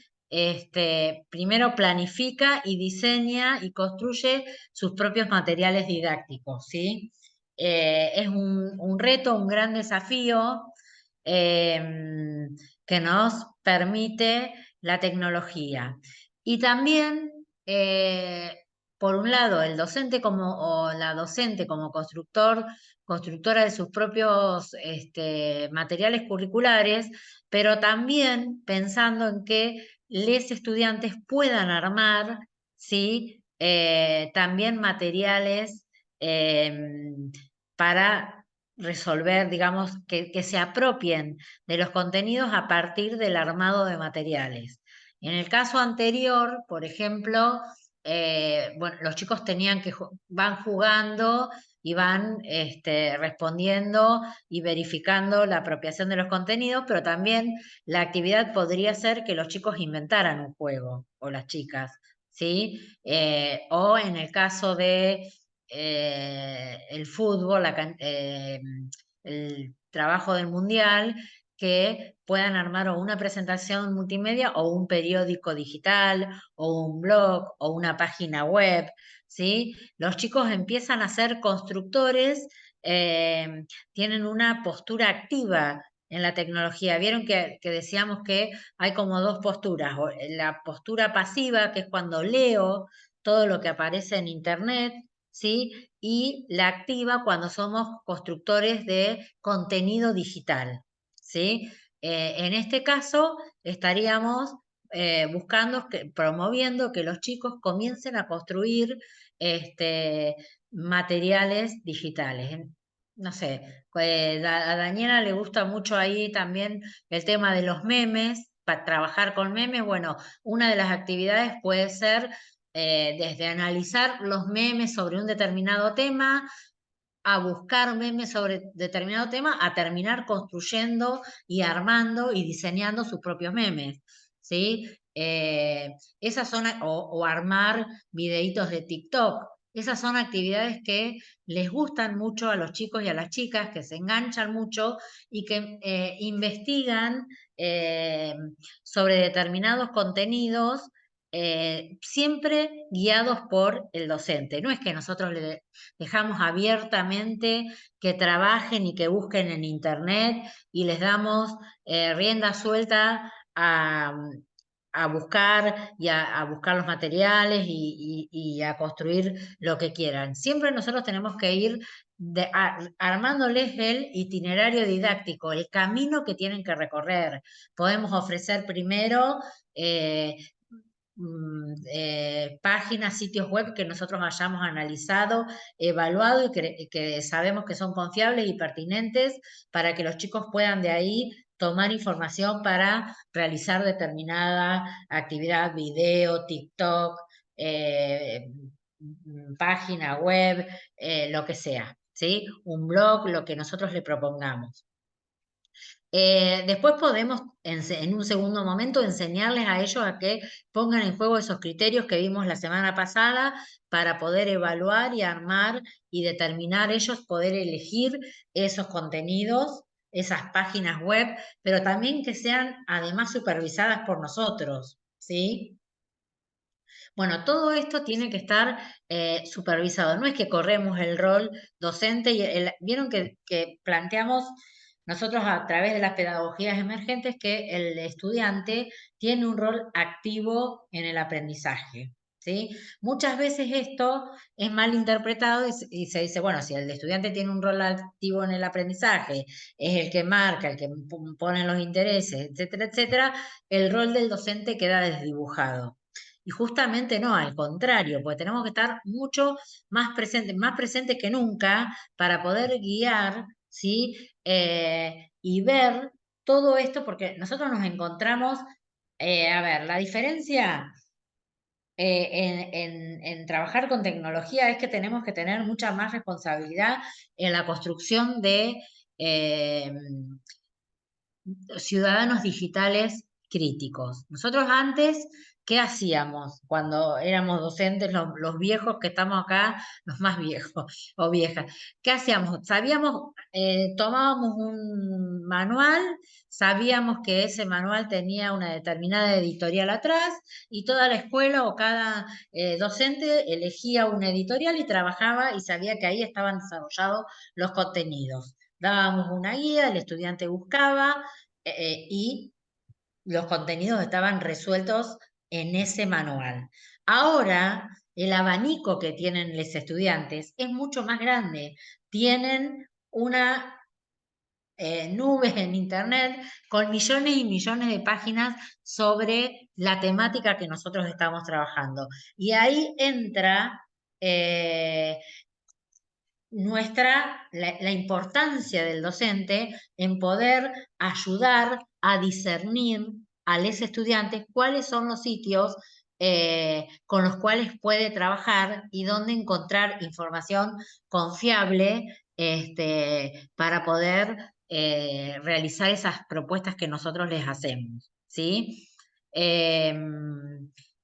primero planifica y diseña y construye sus propios materiales didácticos, ¿sí? Es un reto, un gran desafío que nos permite la tecnología. Y también, por un lado, el docente o la docente como constructora de sus propios materiales curriculares, pero también pensando en que los estudiantes puedan armar, ¿sí? También materiales para resolver, digamos, que se apropien de los contenidos a partir del armado de materiales. En el caso anterior, por ejemplo, bueno, los chicos van jugando y van respondiendo y verificando la apropiación de los contenidos, pero también la actividad podría ser que los chicos inventaran un juego, o las chicas, ¿sí? O en el caso de el fútbol, el trabajo del mundial, que puedan armar o una presentación multimedia o un periódico digital o un blog o una página web, ¿sí? Los chicos empiezan a ser constructores, tienen una postura activa en la tecnología. Vieron que decíamos que hay como dos posturas, la postura pasiva, que es cuando leo todo lo que aparece en internet, ¿sí? Y la activa cuando somos constructores de contenido digital, ¿sí? En este caso estaríamos promoviendo que los chicos comiencen a construir materiales digitales. No sé, a Daniela le gusta mucho ahí también el tema de los memes, para trabajar con memes. Bueno, una de las actividades puede ser desde analizar los memes sobre un determinado tema, a buscar memes sobre determinado tema, a terminar construyendo y armando y diseñando sus propios memes, ¿sí? Esas son, o armar videitos de TikTok. Esas son actividades que les gustan mucho a los chicos y a las chicas, que se enganchan mucho y que investigan sobre determinados contenidos, siempre guiados por el docente. No es que nosotros le dejamos abiertamente que trabajen y que busquen en internet y les damos rienda suelta a buscar y a buscar los materiales y a construir lo que quieran. Siempre nosotros tenemos que ir armándoles el itinerario didáctico, el camino que tienen que recorrer. Podemos ofrecer primero páginas, sitios web que nosotros hayamos analizado, evaluado y que sabemos que son confiables y pertinentes para que los chicos puedan de ahí tomar información para realizar determinada actividad, video, TikTok, página web, lo que sea, ¿sí? Un blog, lo que nosotros le propongamos. Después podemos, en un segundo momento, enseñarles a ellos a que pongan en juego esos criterios que vimos la semana pasada para poder evaluar y armar y determinar ellos, poder elegir esos contenidos, esas páginas web, pero también que sean además supervisadas por nosotros, ¿sí? Bueno, todo esto tiene que estar supervisado. No es que corremos el rol docente y vieron que planteamos nosotros a través de las pedagogías emergentes que el estudiante tiene un rol activo en el aprendizaje. ¿Sí? Muchas veces esto es mal interpretado y se dice, bueno, si el estudiante tiene un rol activo en el aprendizaje, es el que marca, el que pone los intereses, etcétera, etcétera, el rol del docente queda desdibujado. Y justamente no, al contrario, porque tenemos que estar mucho más presentes que nunca para poder guiar, ¿sí? Y ver todo esto, porque nosotros nos encontramos, a ver, la diferencia en trabajar con tecnología es que tenemos que tener mucha más responsabilidad en la construcción de ciudadanos digitales críticos. Nosotros antes, ¿qué hacíamos cuando éramos docentes, los viejos que estamos acá, los más viejos o viejas? ¿Qué hacíamos? Sabíamos, tomábamos un manual, sabíamos que ese manual tenía una determinada editorial atrás y toda la escuela o cada docente elegía una editorial y trabajaba y sabía que ahí estaban desarrollados los contenidos. Dábamos una guía, el estudiante buscaba y los contenidos estaban resueltos en ese manual. Ahora, el abanico que tienen los estudiantes es mucho más grande. Tienen una nube en internet con millones y millones de páginas sobre la temática que nosotros estamos trabajando. Y ahí entra la importancia del docente en poder ayudar a discernir a los estudiantes cuáles son los sitios con los cuales puede trabajar y dónde encontrar información confiable para poder realizar esas propuestas que nosotros les hacemos, ¿sí?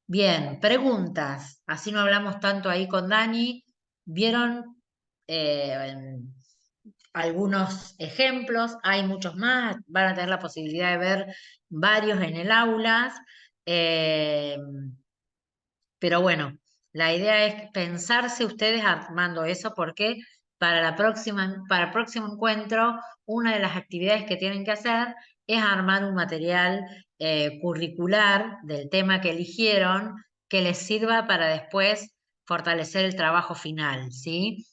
Bien, preguntas. Así no hablamos tanto ahí con Dani. ¿Vieron algunos ejemplos? Hay muchos más, van a tener la posibilidad de ver varios en el aula, pero bueno, la idea es pensarse ustedes armando eso porque para el próximo encuentro, una de las actividades que tienen que hacer es armar un material curricular del tema que eligieron que les sirva para después fortalecer el trabajo final, ¿sí?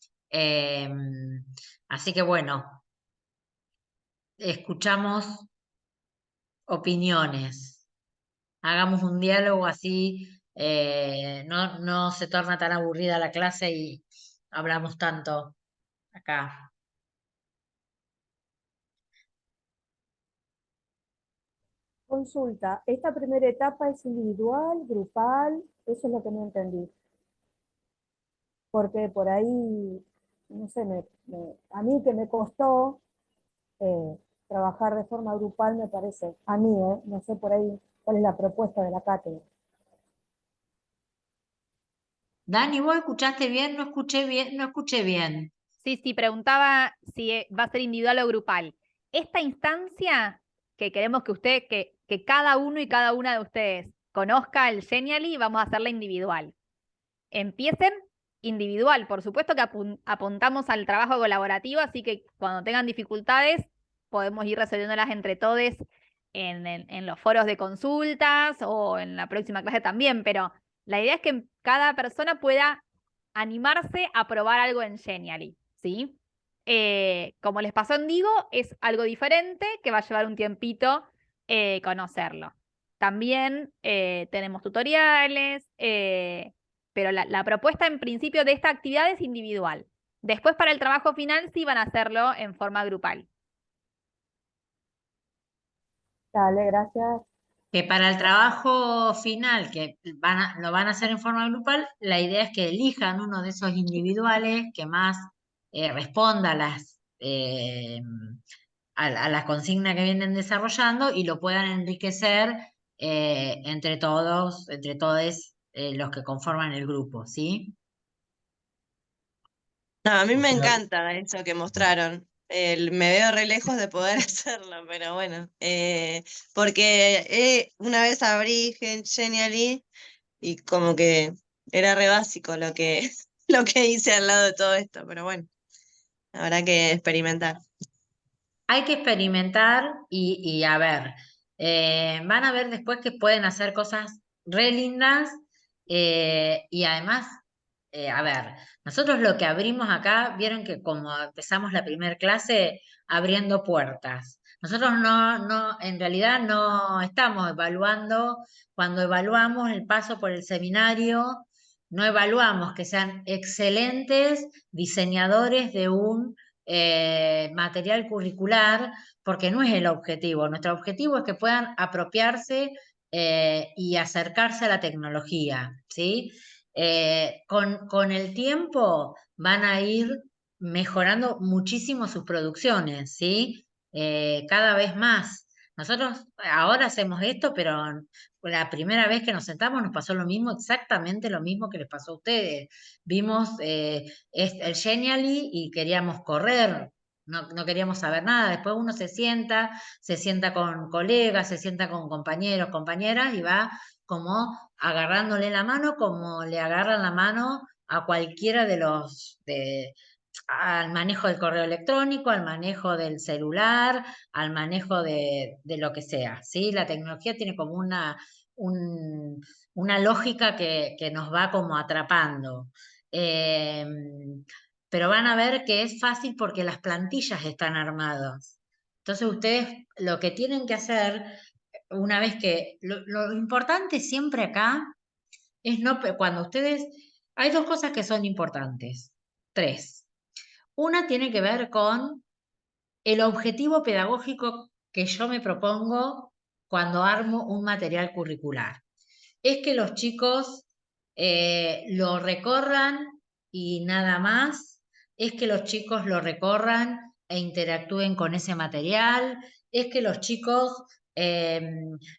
Así que bueno, escuchamos opiniones, hagamos un diálogo así, no se torna tan aburrida la clase y hablamos tanto acá. Consulta, ¿esta primera etapa es individual, grupal? Eso es lo que no entendí. Porque por ahí, no sé, a mí que me costó trabajar de forma grupal, me parece, a mí, no sé por ahí cuál es la propuesta de la cátedra. Dani, ¿vos escuchaste bien? No escuché bien, no escuché bien. Sí, preguntaba si va a ser individual o grupal. Esta instancia que queremos que cada uno y cada una de ustedes conozca el Genially, vamos a hacerla individual. Empiecen individual, por supuesto que apuntamos al trabajo colaborativo, así que cuando tengan dificultades podemos ir resolviéndolas entre todos en los foros de consultas o en la próxima clase también, pero la idea es que cada persona pueda animarse a probar algo en Genially, ¿sí? Como les pasó en Digo, es algo diferente que va a llevar un tiempito conocerlo. También tenemos tutoriales, pero la propuesta en principio de esta actividad es individual. Después para el trabajo final sí van a hacerlo en forma grupal. Dale, gracias. Que para el trabajo final, que lo van a hacer en forma grupal, la idea es que elijan uno de esos individuales que más responda a las consignas que vienen desarrollando y lo puedan enriquecer entre todos los que conforman el grupo, ¿sí? No, a mí O me sea, encanta eso que mostraron. Me veo re lejos de poder hacerlo, pero bueno. Porque una vez abrí Genially y como que era re básico lo que, lo que hice al lado de todo esto, pero bueno, habrá que experimentar. Hay que experimentar y a ver, van a ver después que pueden hacer cosas re lindas y además, a ver, nosotros lo que abrimos acá, vieron que como empezamos la primera clase abriendo puertas. Nosotros en realidad no estamos evaluando, cuando evaluamos el paso por el seminario, no evaluamos que sean excelentes diseñadores de un material curricular, porque no es el objetivo. Nuestro objetivo es que puedan apropiarse y acercarse a la tecnología, ¿sí? Con el tiempo van a ir mejorando muchísimo sus producciones, ¿sí? Cada vez más. Nosotros ahora hacemos esto, pero la primera vez que nos sentamos nos pasó lo mismo, exactamente lo mismo que les pasó a ustedes. Vimos el Genially y queríamos correr, no queríamos saber nada. Después uno se sienta con colegas, se sienta con compañeros, compañeras y va como agarrándole la mano como le agarran la mano a cualquiera al manejo del correo electrónico, al manejo del celular, al manejo de lo que sea, ¿sí? La tecnología tiene como una lógica que nos va como atrapando. Eh, pero van a ver que es fácil porque las plantillas están armadas. Entonces ustedes lo que tienen que hacer, una vez que, lo importante siempre acá es no, cuando ustedes, hay dos cosas que son importantes, tres. Una tiene que ver con el objetivo pedagógico que yo me propongo cuando armo un material curricular. Es que los chicos lo recorran y nada más, es que los chicos lo recorran e interactúen con ese material, es que los chicos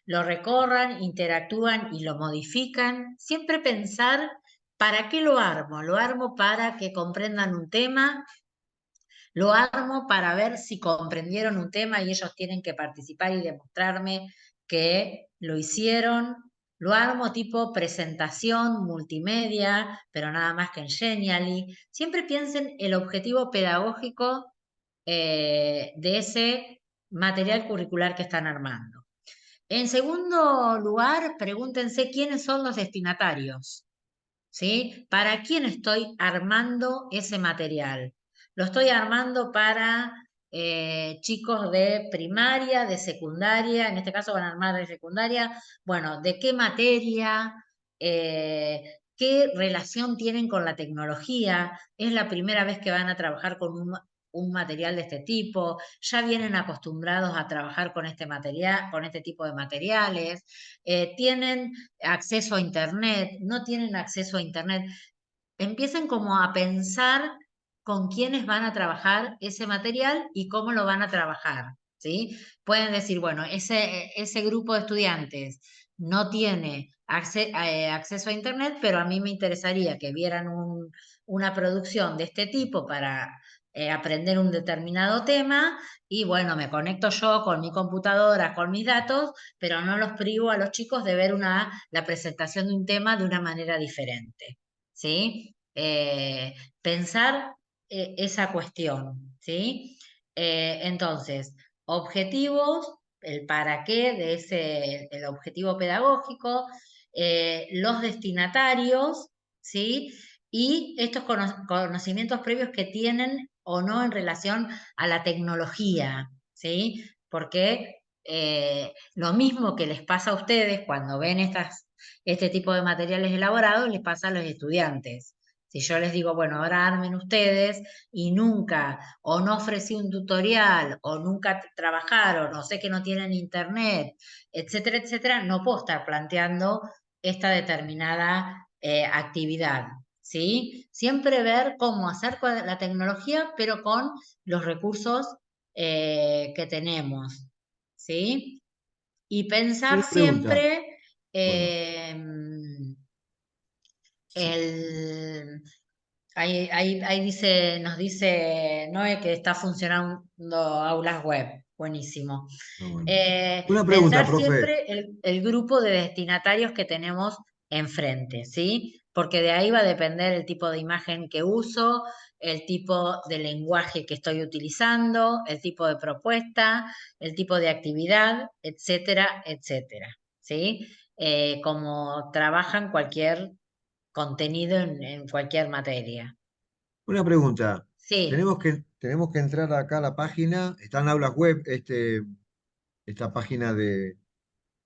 lo recorran, interactúan y lo modifican. Siempre pensar, ¿para qué lo armo? Lo armo para que comprendan un tema, lo armo para ver si comprendieron un tema y ellos tienen que participar y demostrarme que lo hicieron. Lo armo tipo presentación, multimedia, pero nada más que en Genially. Siempre piensen el objetivo pedagógico de ese material curricular que están armando. En segundo lugar, pregúntense quiénes son los destinatarios. ¿Sí? ¿Para quién estoy armando ese material? Lo estoy armando para chicos de primaria, de secundaria, en este caso van a armar de secundaria, bueno, ¿de qué materia? ¿Qué relación tienen con la tecnología? ¿Es la primera vez que van a trabajar con un material de este tipo? ¿Ya vienen acostumbrados a trabajar con este material, con este tipo de materiales? ¿Tienen acceso a Internet? ¿No tienen acceso a Internet? Empiecen como a pensar con quiénes van a trabajar ese material y cómo lo van a trabajar, ¿sí? Pueden decir, bueno, ese grupo de estudiantes no tiene acceso a Internet, pero a mí me interesaría que vieran una producción de este tipo para aprender un determinado tema y bueno, me conecto yo con mi computadora, con mis datos, pero no los privo a los chicos de ver la presentación de un tema de una manera diferente. ¿Sí? Pensar esa cuestión, ¿sí? Entonces, objetivos, el para qué de el objetivo pedagógico, los destinatarios, ¿sí? Y estos conocimientos previos que tienen o no en relación a la tecnología, ¿sí? Porque lo mismo que les pasa a ustedes cuando ven este tipo de materiales elaborados, les pasa a los estudiantes. Si yo les digo, bueno, ahora armen ustedes y nunca, o no ofrecí un tutorial, o nunca trabajaron, o sé que no tienen internet, etcétera, etcétera, no puedo estar planteando esta determinada actividad. ¿Sí? Siempre ver cómo hacer con la tecnología, pero con los recursos que tenemos. ¿Sí? Y pensar Una pregunta. siempre Bueno, sí. ahí nos dice Noé que está funcionando aulas web. Buenísimo. Ah, bueno. Una pregunta, Pensar profe. siempre el grupo de destinatarios que tenemos enfrente, ¿sí? Porque de ahí va a depender el tipo de imagen que uso, el tipo de lenguaje que estoy utilizando, el tipo de propuesta, el tipo de actividad, etcétera, etcétera, ¿sí? Como trabajan cualquier contenido en cualquier materia. Una pregunta. Sí. Tenemos que entrar acá a la página. Está en aulas web, esta página de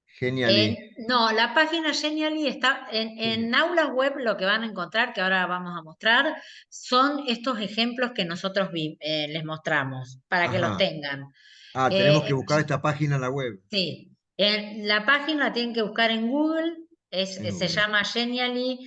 Genially. No, la página Genially está Sí. en aulas web. Lo que van a encontrar, que ahora vamos a mostrar, son estos ejemplos que nosotros les mostramos para que los Ajá. tengan. Ah, tenemos que Eh, buscar esta página en la web. sí, la página la tienen que buscar en Google, En se Google. llama Genially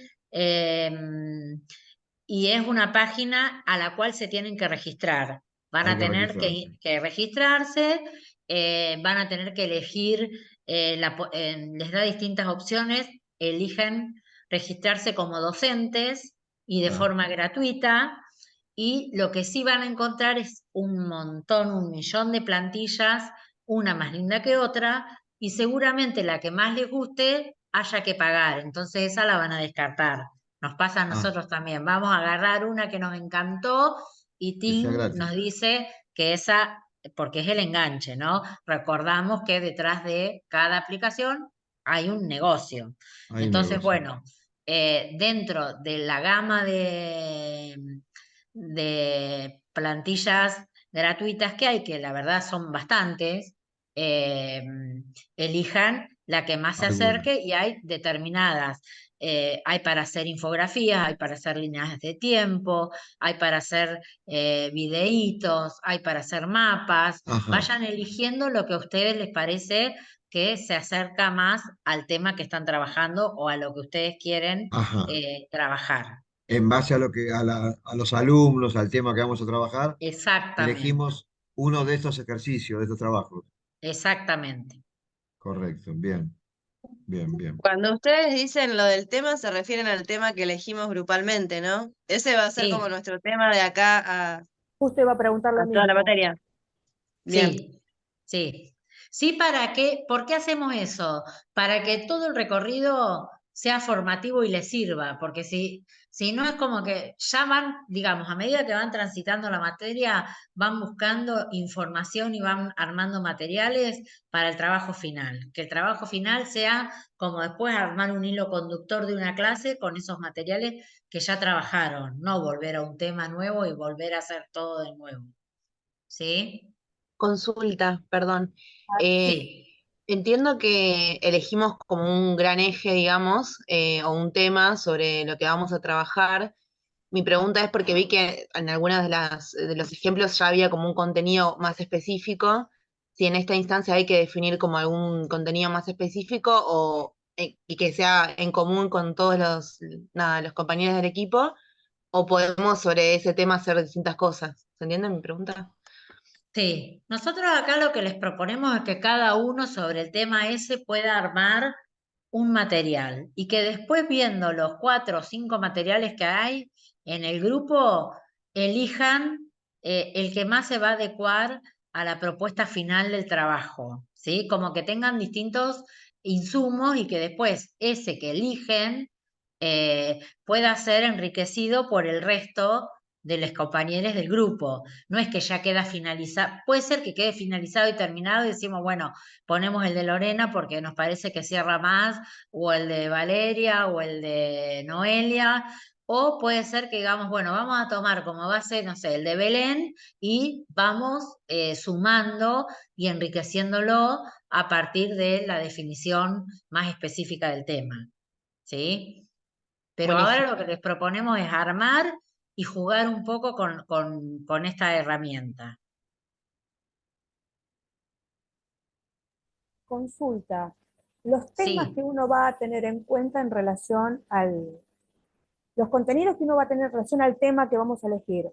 y es una página a la cual se tienen que registrar. Van Hay a que tener registrarse. que registrarse van a tener que elegir, les da distintas opciones, eligen registrarse como docentes y de Ah, forma gratuita. Y lo que sí van a encontrar es un montón, 1.000.000 de plantillas, una más linda que otra, y seguramente la que más les guste haya que pagar. Entonces esa la van a descartar. Nos pasa a ah, nosotros también. Vamos a agarrar una que nos encantó y que sea Tim nos gratis. dice que esa, porque es el enganche, ¿no? Recordamos que detrás de cada aplicación hay un negocio. Hay un Entonces, negocio. bueno, dentro de la gama de plantillas gratuitas que hay, que la verdad son bastantes, eh, elijan la que más se Alguna. acerque y hay determinadas. Hay para hacer infografías, hay para hacer líneas de tiempo, hay para hacer videitos, hay para hacer mapas. Ajá, Vayan eligiendo lo que a ustedes les parece que se acerca más al tema que están trabajando o a lo que ustedes quieren ajá. trabajar. En base a lo que, a los alumnos, al tema que vamos a trabajar, Exactamente, elegimos uno de estos ejercicios, de estos trabajos. exactamente. Correcto, bien, bien, bien. Cuando ustedes dicen lo del tema, se refieren al tema que elegimos grupalmente, ¿no? Ese va a ser como Sí, nuestro tema de acá Justo iba a preguntar lo a toda la mismo. materia. Bien. sí, sí. Sí, ¿para qué? ¿Por qué hacemos eso? Para que todo el recorrido sea formativo y les sirva, porque si no es como que ya van, digamos, a medida que van transitando la materia, van buscando información y van armando materiales para el trabajo final. Que el trabajo final sea como después armar un hilo conductor de una clase con esos materiales que ya trabajaron, no volver a un tema nuevo y volver a hacer todo de nuevo. ¿Sí? Consulta, perdón. Sí. Entiendo que elegimos como un gran eje, digamos, o un tema sobre lo que vamos a trabajar. Mi pregunta es porque vi que en algunas de los ejemplos ya había como un contenido más específico. Si en esta instancia hay que definir como algún contenido más específico y que sea en común con todos los compañeros del equipo, o podemos sobre ese tema hacer distintas cosas. ¿Se entiende mi pregunta? Sí, nosotros acá lo que les proponemos es que cada uno sobre el tema ese pueda armar un material y que después viendo los 4 o 5 materiales que hay en el grupo, elijan el que más se va a adecuar a la propuesta final del trabajo, ¿sí? Como que tengan distintos insumos y que después ese que eligen pueda ser enriquecido por el resto de los compañeros del grupo. No es que ya queda finalizado, puede ser que quede finalizado y terminado y decimos, bueno, ponemos el de Lorena porque nos parece que cierra más, o el de Valeria, o el de Noelia, o puede ser que digamos, bueno, vamos a tomar como base, no sé, el de Belén y vamos sumando y enriqueciéndolo a partir de la definición más específica del tema, ¿sí? Pero ahora Buenísimo. lo que les proponemos es armar y jugar un poco con esta herramienta. Consulta. Los temas que Sí, uno va a tener en cuenta en relación los contenidos que uno va a tener en relación al tema que vamos a elegir.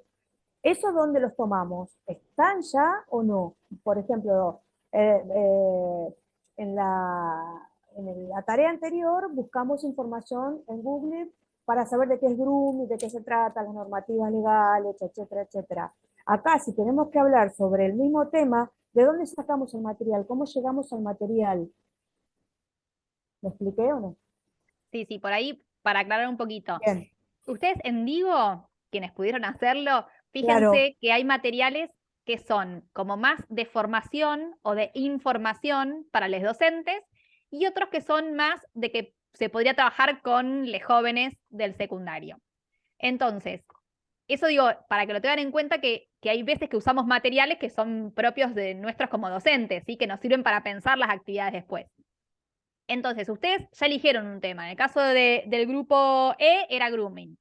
¿Eso dónde los tomamos? ¿Están ya o no? Por ejemplo, en la tarea anterior buscamos información en Google para saber de qué es grooming, de qué se trata, las normativas legales, etcétera, etcétera. Acá, si tenemos que hablar sobre el mismo tema, ¿de dónde sacamos el material? ¿Cómo llegamos al material? ¿Me expliqué o no? Sí, sí, por ahí, para aclarar un poquito. Bien, Ustedes en Digo, quienes pudieron hacerlo, claro. fíjense que hay materiales que son como más de formación o de información para los docentes y otros que son más de que se podría trabajar con los jóvenes del secundario. Entonces, eso digo, para que lo tengan en cuenta que hay veces que usamos materiales que son propios de nuestros como docentes, ¿sí? Que nos sirven para pensar las actividades después. Entonces, ustedes ya eligieron un tema. En el caso del grupo E era grooming.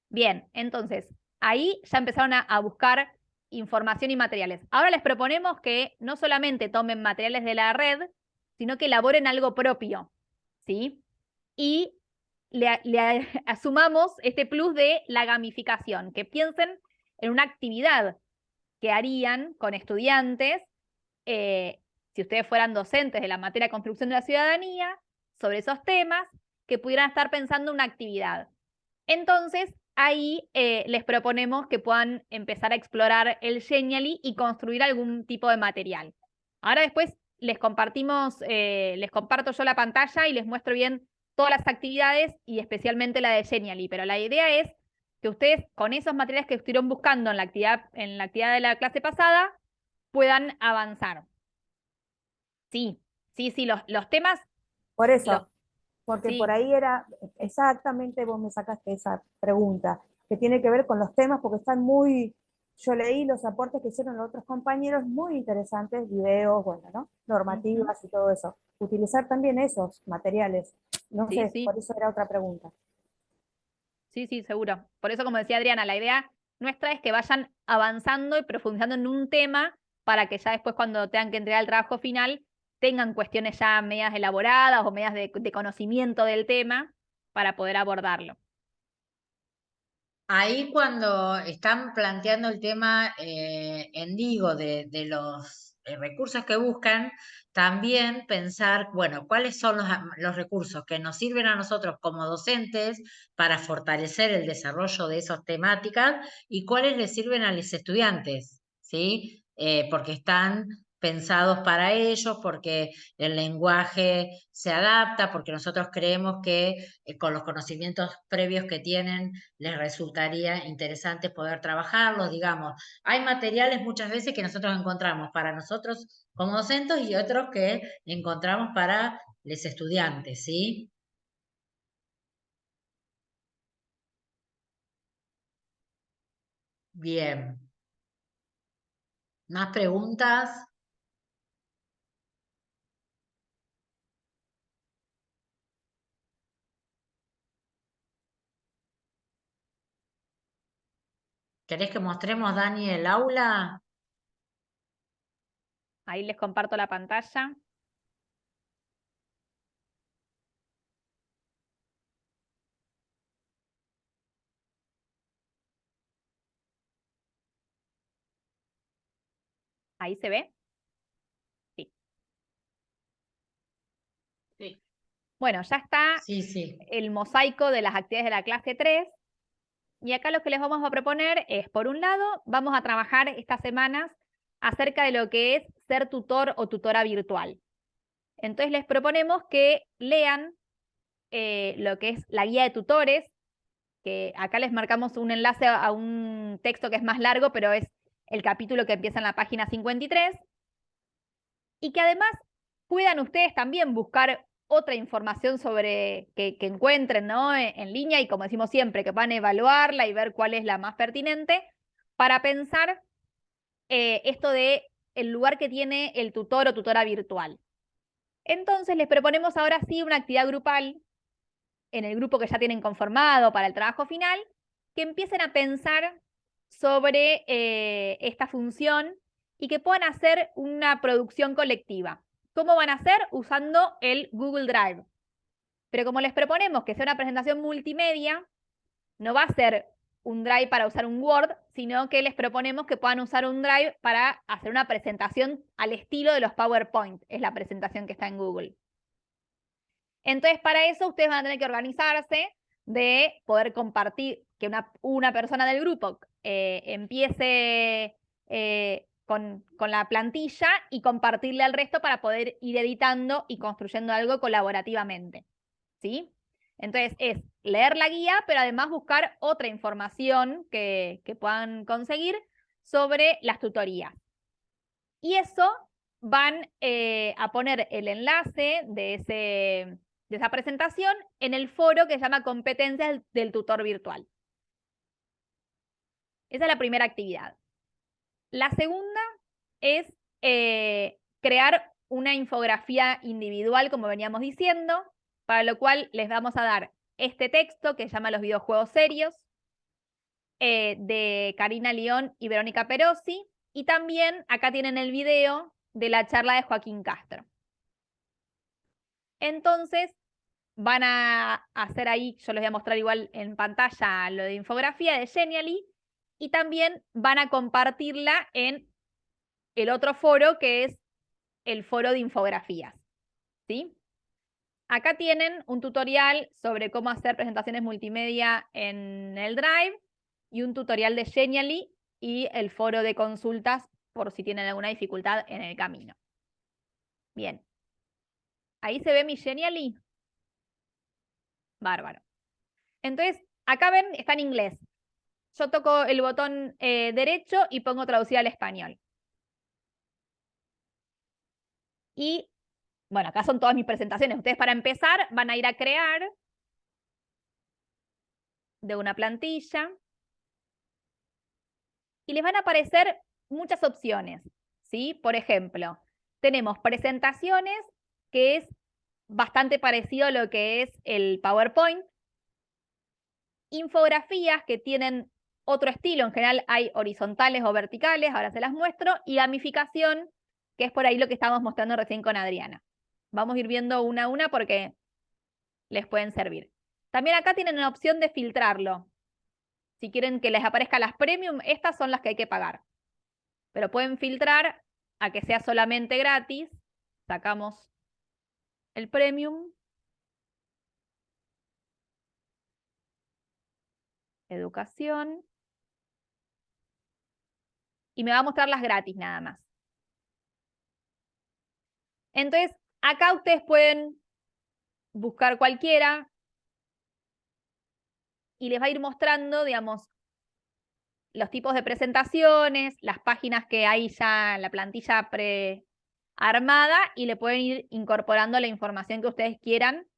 Bien, entonces, ahí ya empezaron a buscar información y materiales. Ahora les proponemos que no solamente tomen materiales de la red, sino que elaboren algo propio, ¿sí? Y le asumamos este plus de la gamificación, que piensen en una actividad que harían con estudiantes, eh, si ustedes fueran docentes de la materia de construcción de la ciudadanía, sobre esos temas, que pudieran estar pensando una actividad. Entonces, ahí les proponemos que puedan empezar a explorar el Genially y construir algún tipo de material. Ahora después les comparto yo la pantalla y les muestro bien todas las actividades y especialmente la de Genially, pero la idea es que ustedes con esos materiales que estuvieron buscando en la actividad de la clase pasada puedan avanzar. Sí, los temas, Por eso, porque sí, por ahí era exactamente, vos me sacaste esa pregunta, que tiene que ver con los temas, porque están muy, yo leí los aportes que hicieron los otros compañeros, muy interesantes, videos, bueno, ¿no? Normativas y todo eso. Utilizar también esos materiales. No sí, sé, sí. por eso era otra pregunta. Sí, seguro. Por eso, como decía Adriana, la idea nuestra es que vayan avanzando y profundizando en un tema para que ya después cuando tengan que entregar el trabajo final tengan cuestiones ya medias elaboradas o medias de conocimiento del tema para poder abordarlo. Ahí cuando están planteando el tema en Digo de los recursos que buscan, también pensar, bueno, cuáles son los recursos que nos sirven a nosotros como docentes para fortalecer el desarrollo de esas temáticas y cuáles les sirven a los estudiantes, ¿sí? Porque están pensados para ellos, porque el lenguaje se adapta, porque nosotros creemos que con los conocimientos previos que tienen les resultaría interesante poder trabajarlos, digamos. Hay materiales muchas veces que nosotros encontramos para nosotros como docentes y otros que encontramos para los estudiantes, ¿sí? Bien. ¿Más preguntas? ¿Querés que mostremos, Dani, el aula? Ahí les comparto la pantalla. ¿Ahí se ve? Sí. Sí. Bueno, ya está Sí. el mosaico de las actividades de la clase 3. Y acá lo que les vamos a proponer es, por un lado, vamos a trabajar estas semanas acerca de lo que es ser tutor o tutora virtual. Entonces les proponemos que lean lo que es la guía de tutores, que acá les marcamos un enlace a un texto que es más largo, pero es el capítulo que empieza en la página 53, y que además puedan ustedes también buscar otra información sobre que encuentren, ¿no? en línea y como decimos siempre, que van a evaluarla y ver cuál es la más pertinente para pensar esto de el lugar que tiene el tutor o tutora virtual. Entonces les proponemos ahora sí una actividad grupal en el grupo que ya tienen conformado para el trabajo final, que empiecen a pensar sobre esta función y que puedan hacer una producción colectiva. ¿Cómo van a hacer? Usando el Google Drive. Pero como les proponemos que sea una presentación multimedia, no va a ser un Drive para usar un Word, sino que les proponemos que puedan usar un Drive para hacer una presentación al estilo de los PowerPoint. Es la presentación que está en Google. Entonces, para eso ustedes van a tener que organizarse de poder compartir, que una persona del grupo empiece con la plantilla y compartirle al resto para poder ir editando y construyendo algo colaborativamente. ¿Sí? Entonces, es leer la guía, pero además buscar otra información que puedan conseguir sobre las tutorías. Y eso van a poner el enlace de esa presentación en el foro que se llama Competencias del Tutor Virtual. Esa es la primera actividad. La segunda es crear una infografía individual, como veníamos diciendo, para lo cual les vamos a dar este texto que se llama Los videojuegos serios, de Karina León y Verónica Perosi, y también acá tienen el video de la charla de Joaquín Castro. Entonces, van a hacer ahí, yo les voy a mostrar igual en pantalla lo de infografía de Genially, y también van a compartirla en el otro foro que es el foro de infografías, ¿sí? Acá tienen un tutorial sobre cómo hacer presentaciones multimedia en el Drive y un tutorial de Genially y el foro de consultas por si tienen alguna dificultad en el camino. Bien. ¿Ahí se ve mi Genially? Bárbaro. Entonces, acá ven, está en inglés. Yo toco el botón derecho y pongo traducir al español. Y, bueno, acá son todas mis presentaciones. Ustedes para empezar van a ir a crear de una plantilla y les van a aparecer muchas opciones, ¿sí? Por ejemplo, tenemos presentaciones, que es bastante parecido a lo que es el PowerPoint, infografías que tienen otro estilo, en general hay horizontales o verticales, ahora se las muestro, y gamificación, que es por ahí lo que estábamos mostrando recién con Adriana. Vamos a ir viendo una a una porque les pueden servir. También acá tienen la opción de filtrarlo. Si quieren que les aparezcan las premium, estas son las que hay que pagar. Pero pueden filtrar a que sea solamente gratis. Sacamos el premium. Educación. Y me va a mostrar las gratis nada más. Entonces, acá ustedes pueden buscar cualquiera y les va a ir mostrando, digamos, los tipos de presentaciones, las páginas que hay ya en la plantilla prearmada y le pueden ir incorporando la información que ustedes quieran,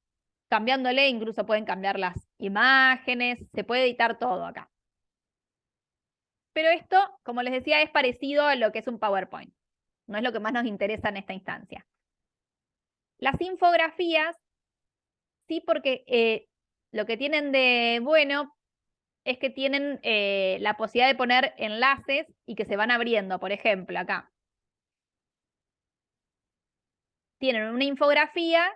cambiándole, incluso pueden cambiar las imágenes, se puede editar todo acá. Pero esto, como les decía, es parecido a lo que es un PowerPoint. No es lo que más nos interesa en esta instancia. Las infografías, sí, porque lo que tienen de bueno es que tienen la posibilidad de poner enlaces y que se van abriendo. Por ejemplo, acá tienen una infografía,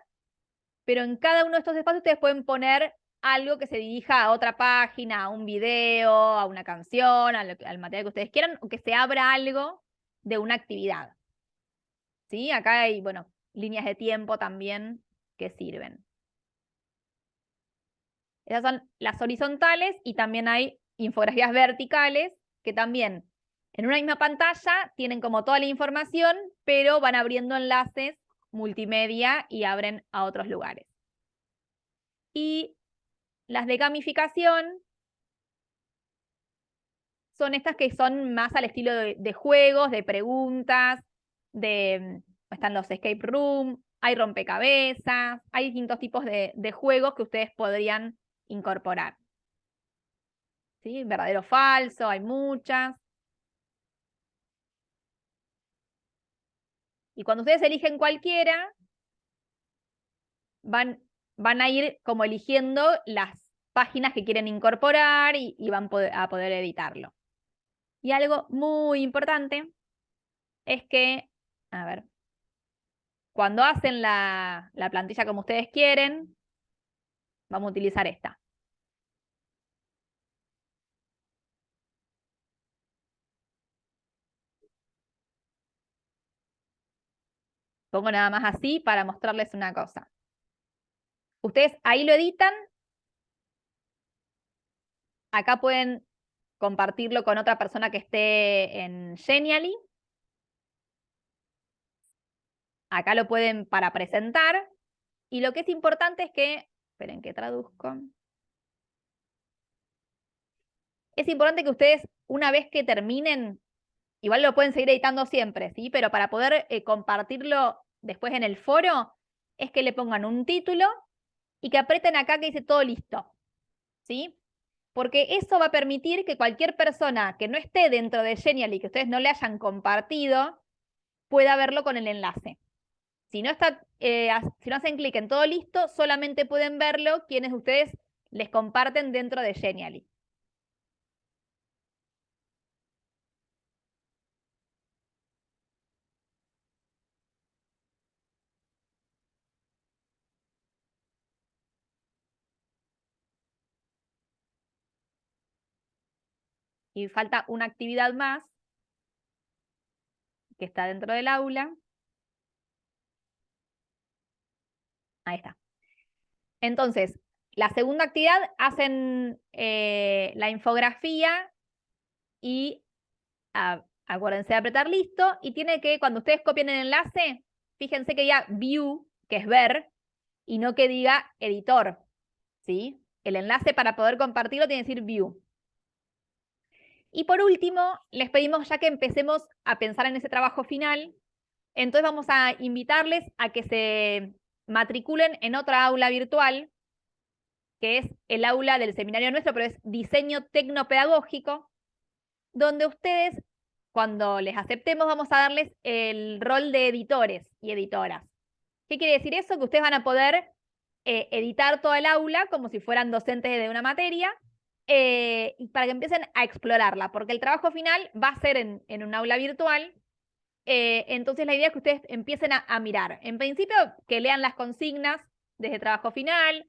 pero en cada uno de estos espacios ustedes pueden poner algo que se dirija a otra página, a un video, a una canción, al material que ustedes quieran, o que se abra algo de una actividad. ¿Sí? Acá hay, bueno, líneas de tiempo también que sirven. Esas son las horizontales y también hay infografías verticales que también en una misma pantalla tienen como toda la información, pero van abriendo enlaces multimedia y abren a otros lugares. Y las de gamificación son estas que son más al estilo de juegos, de preguntas, están los escape room, hay rompecabezas, hay distintos tipos de juegos que ustedes podrían incorporar. ¿Sí? Verdadero o falso, hay muchas. Y cuando ustedes eligen cualquiera, van a ir como eligiendo las páginas que quieren incorporar y van a poder editarlo. Y algo muy importante es que, a ver, cuando hacen la plantilla como ustedes quieren, vamos a utilizar esta. Pongo nada más así para mostrarles una cosa. Ustedes ahí lo editan. Acá pueden compartirlo con otra persona que esté en Genially. Acá lo pueden para presentar. Y lo que es importante es que, esperen que traduzco. Es importante que ustedes, una vez que terminen, igual lo pueden seguir editando siempre, ¿sí? Pero para poder compartirlo después en el foro, es que le pongan un título y que aprieten acá que dice todo listo, ¿sí? Porque eso va a permitir que cualquier persona que no esté dentro de Genially y que ustedes no le hayan compartido, pueda verlo con el enlace. Si no hacen clic en todo listo, solamente pueden verlo quienes ustedes les comparten dentro de Genially. Y falta una actividad más que está dentro del aula. Ahí está. Entonces, la segunda actividad hacen la infografía y acuérdense de apretar listo y tiene que, cuando ustedes copien el enlace, fíjense que diga view, que es ver, y no que diga editor, ¿sí? El enlace para poder compartirlo tiene que decir view. Y por último, les pedimos ya que empecemos a pensar en ese trabajo final, entonces vamos a invitarles a que se matriculen en otra aula virtual, que es el aula del seminario nuestro, pero es diseño tecnopedagógico, donde ustedes, cuando les aceptemos, vamos a darles el rol de editores y editoras. ¿Qué quiere decir eso? Que ustedes van a poder editar toda el aula como si fueran docentes de una materia, y para que empiecen a explorarla, porque el trabajo final va a ser en un aula virtual. Entonces la idea es que ustedes empiecen a mirar. En principio, que lean las consignas desde trabajo final,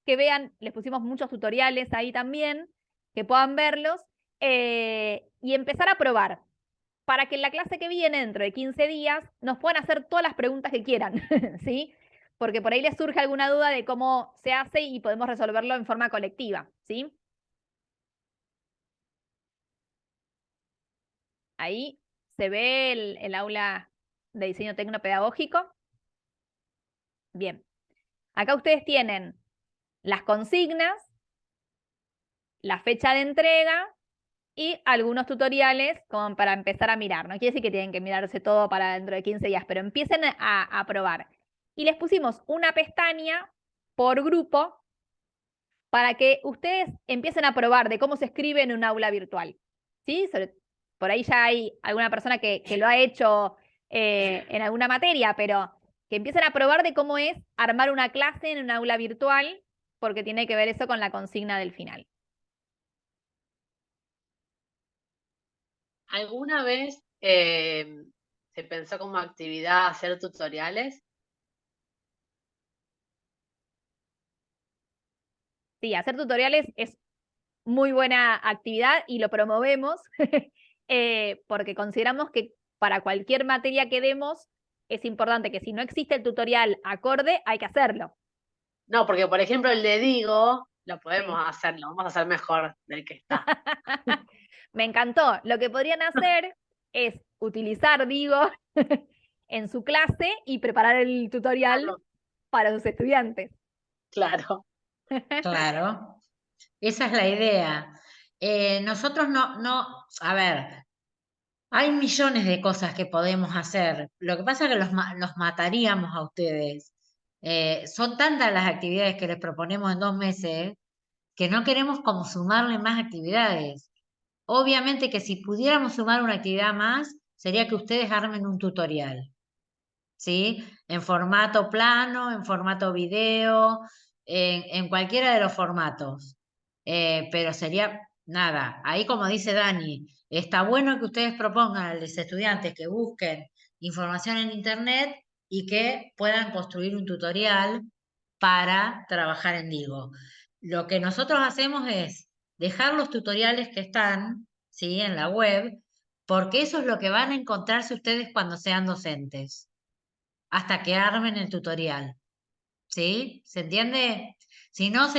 que vean, les pusimos muchos tutoriales ahí también, que puedan verlos, y empezar a probar, para que en la clase que viene, dentro de 15 días, nos puedan hacer todas las preguntas que quieran, ¿sí? Porque por ahí les surge alguna duda de cómo se hace y podemos resolverlo en forma colectiva, ¿sí? Ahí se ve el aula de diseño tecnopedagógico. Bien. Acá ustedes tienen las consignas, la fecha de entrega y algunos tutoriales como para empezar a mirar. No quiere decir que tienen que mirarse todo para dentro de 15 días, pero empiecen a probar. Y les pusimos una pestaña por grupo para que ustedes empiecen a probar de cómo se escribe en un aula virtual. ¿Sí? Por ahí ya hay alguna persona que lo ha hecho en alguna materia, pero que empiecen a probar de cómo es armar una clase en un aula virtual, porque tiene que ver eso con la consigna del final. ¿Alguna vez se pensó como actividad hacer tutoriales? Sí, hacer tutoriales es muy buena actividad y lo promovemos porque consideramos que para cualquier materia que demos es importante que si no existe el tutorial acorde, hay que hacerlo. No, porque por ejemplo el de Digo lo podemos Sí. hacer, lo vamos a hacer mejor del que está. Me encantó. Lo que podrían hacer es utilizar Digo en su clase y preparar el tutorial para sus estudiantes. Claro. Claro, esa es la idea. Nosotros a ver, hay millones de cosas que podemos hacer. Lo que pasa es que los mataríamos a ustedes. Son tantas las actividades que les proponemos en 2 meses que no queremos como sumarle más actividades. Obviamente que si pudiéramos sumar una actividad más, sería que ustedes armen un tutorial, ¿sí? En formato plano, en formato video, en cualquiera de los formatos. Pero sería nada. Ahí, como dice Dani, está bueno que ustedes propongan a los estudiantes que busquen información en internet y que puedan construir un tutorial para trabajar en Digo. Lo que nosotros hacemos es dejar los tutoriales que están, ¿sí? En la web, porque eso es lo que van a encontrarse ustedes cuando sean docentes, hasta que armen el tutorial. ¿Sí? ¿Se entiende? Si no,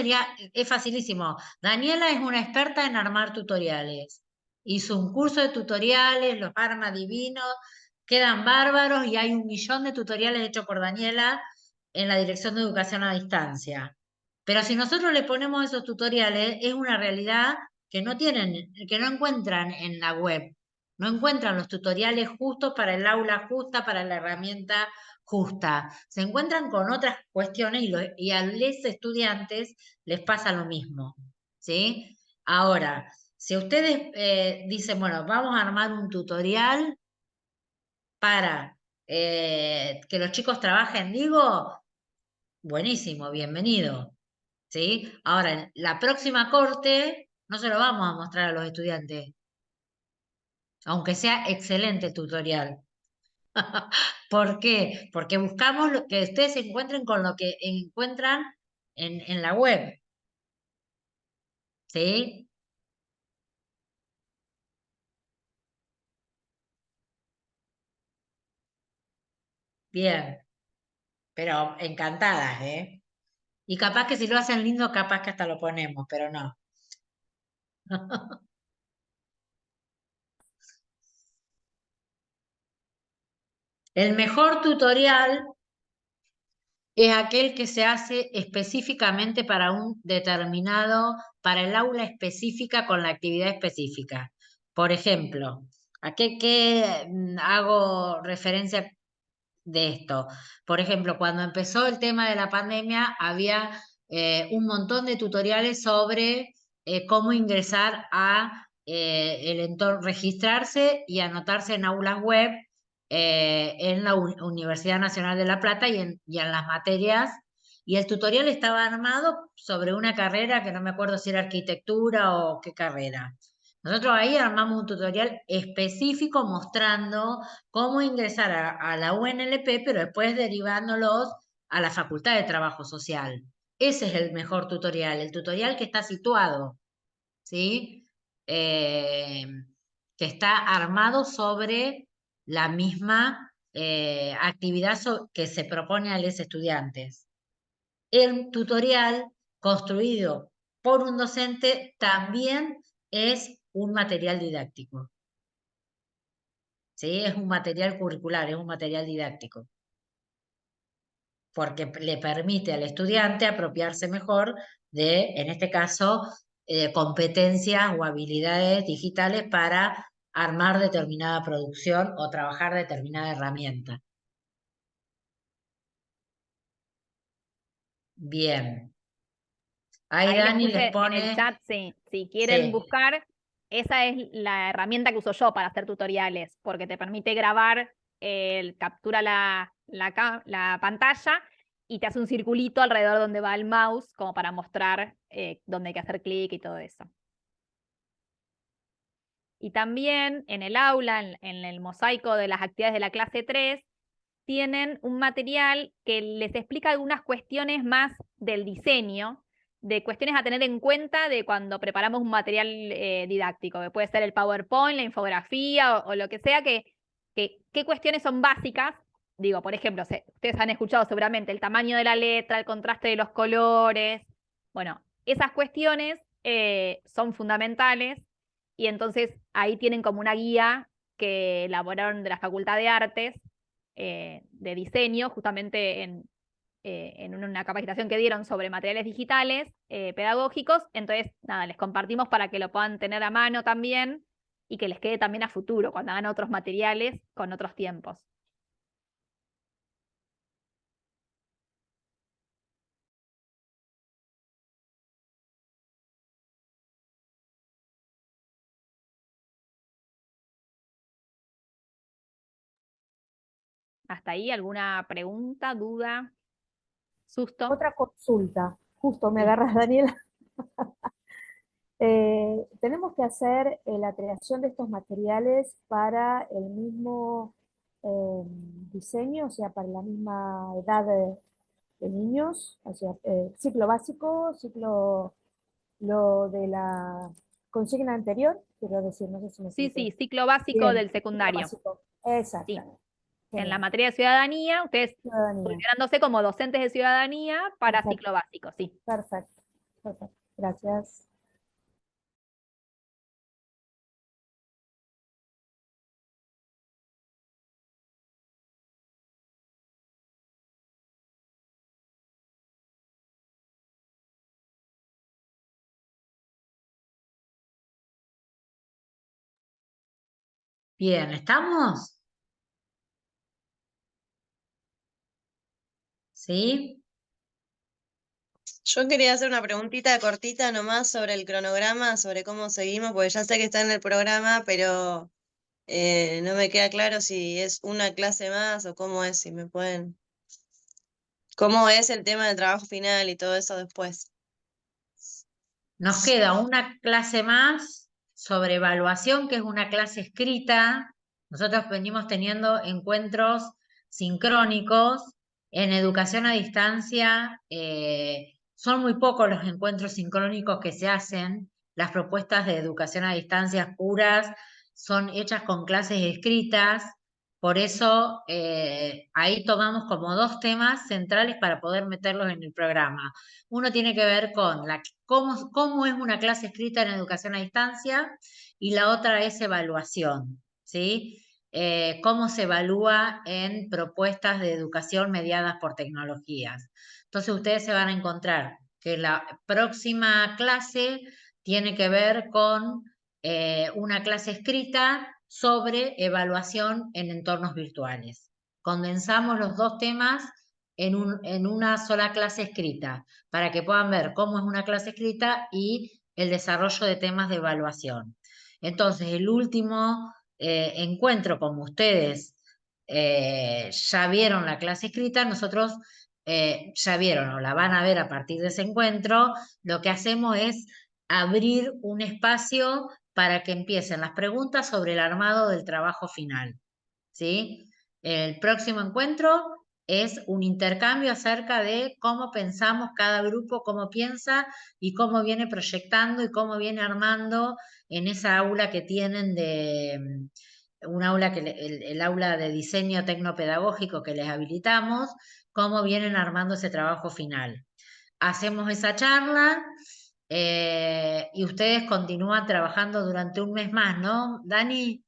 es facilísimo. Daniela es una experta en armar tutoriales. Hizo un curso de tutoriales, los arma divinos, quedan bárbaros y hay 1 millón de tutoriales hechos por Daniela en la Dirección de Educación a Distancia. Pero si nosotros le ponemos esos tutoriales, es una realidad que no tienen, que no encuentran en la web. No encuentran los tutoriales justos para el aula justa, para la herramienta justa. Se encuentran con otras cuestiones y a los estudiantes les pasa lo mismo, ¿sí? Ahora, si ustedes dicen, bueno, vamos a armar un tutorial para que los chicos trabajen, digo, buenísimo, bienvenido, ¿sí? Ahora, la próxima corte no se lo vamos a mostrar a los estudiantes, aunque sea excelente el tutorial. ¿Por qué? Porque buscamos que ustedes se encuentren con lo que encuentran en la web. ¿Sí? Bien, pero encantadas, ¿eh? Y capaz que si lo hacen lindo, capaz que hasta lo ponemos, pero no. El mejor tutorial es aquel que se hace específicamente para un determinado, para el aula específica con la actividad específica. Por ejemplo, ¿a qué hago referencia de esto? Por ejemplo, cuando empezó el tema de la pandemia, había un montón de tutoriales sobre cómo ingresar a el entorno, registrarse y anotarse en aulas web en la Universidad Nacional de La Plata y en las materias. Y el tutorial estaba armado sobre una carrera que no me acuerdo si era arquitectura o qué carrera. Nosotros ahí armamos un tutorial específico mostrando cómo ingresar a la UNLP, pero después derivándolos a la Facultad de Trabajo Social. Ese es el mejor tutorial, el tutorial que está situado, ¿sí? Que está armado sobre la misma actividad que se propone a los estudiantes. El tutorial construido por un docente también es un material didáctico. ¿Sí? Es un material curricular, es un material didáctico, porque le permite al estudiante apropiarse mejor de, en este caso, competencias o habilidades digitales para armar determinada producción o trabajar determinada herramienta. Bien. Ahí Ahí les Dani les puse en el pone... chat, sí, si quieren Sí. buscar, esa es la herramienta que uso yo para hacer tutoriales, porque te permite grabar, captura la pantalla y te hace un circulito alrededor donde va el mouse, como para mostrar dónde hay que hacer clic y todo eso. Y también en el aula, en el mosaico de las actividades de la clase 3, tienen un material que les explica algunas cuestiones más del diseño, de cuestiones a tener en cuenta de cuando preparamos un material didáctico, que puede ser el PowerPoint, la infografía o lo que sea, qué cuestiones son básicas. Digo, por ejemplo, ustedes han escuchado seguramente el tamaño de la letra, el contraste de los colores. Bueno, esas cuestiones son fundamentales y entonces ahí tienen como una guía que elaboraron de la Facultad de Artes de diseño, justamente en una capacitación que dieron sobre materiales digitales pedagógicos. Entonces, nada, les compartimos para que lo puedan tener a mano también y que les quede también a futuro cuando hagan otros materiales con otros tiempos. ¿Hasta ahí alguna pregunta, duda, susto? Otra consulta, justo me Sí. agarras, Daniela. Tenemos que hacer la creación de estos materiales para el mismo diseño, o sea, para la misma edad de niños, o sea, ciclo básico, ciclo lo de la consigna anterior, quiero decir, no sé si me Sí, expliqué. sí, ciclo básico Bien, del ciclo secundario. básico, Sí. exactamente. En la Genial. materia de ciudadanía, ustedes Ciudadanía. posicionándose como docentes de ciudadanía para Perfecto. ciclo básico, sí. Perfecto, perfecto. Gracias. Bien, ¿estamos? ¿Sí? Yo quería hacer una preguntita cortita nomás sobre el cronograma, sobre cómo seguimos, porque ya sé que está en el programa, pero no me queda claro si es una clase más o cómo es, si me pueden... ¿Cómo es el tema del trabajo final y todo eso después? Nos queda una clase más sobre evaluación, que es una clase escrita. Nosotros venimos teniendo encuentros sincrónicos. En educación a distancia son muy pocos los encuentros sincrónicos que se hacen. Las propuestas de educación a distancia puras son hechas con clases escritas. Por eso ahí tomamos como dos temas centrales para poder meterlos en el programa. Uno tiene que ver con cómo es una clase escrita en educación a distancia y la otra es evaluación, ¿sí? Cómo se evalúa en propuestas de educación mediadas por tecnologías. Entonces ustedes se van a encontrar que la próxima clase tiene que ver con una clase escrita sobre evaluación en entornos virtuales. Condensamos los dos temas en una sola clase escrita para que puedan ver cómo es una clase escrita y el desarrollo de temas de evaluación. Entonces, el último encuentro, como ustedes ya vieron la clase escrita, nosotros ya vieron o la van a ver a partir de ese encuentro, lo que hacemos es abrir un espacio para que empiecen las preguntas sobre el armado del trabajo final, ¿sí? El próximo encuentro es un intercambio acerca de cómo pensamos cada grupo, cómo piensa y cómo viene proyectando y cómo viene armando en esa aula que tienen un aula que el aula de diseño tecnopedagógico que les habilitamos, cómo vienen armando ese trabajo final. Hacemos esa charla y ustedes continúan trabajando durante un mes más, ¿no, Dani?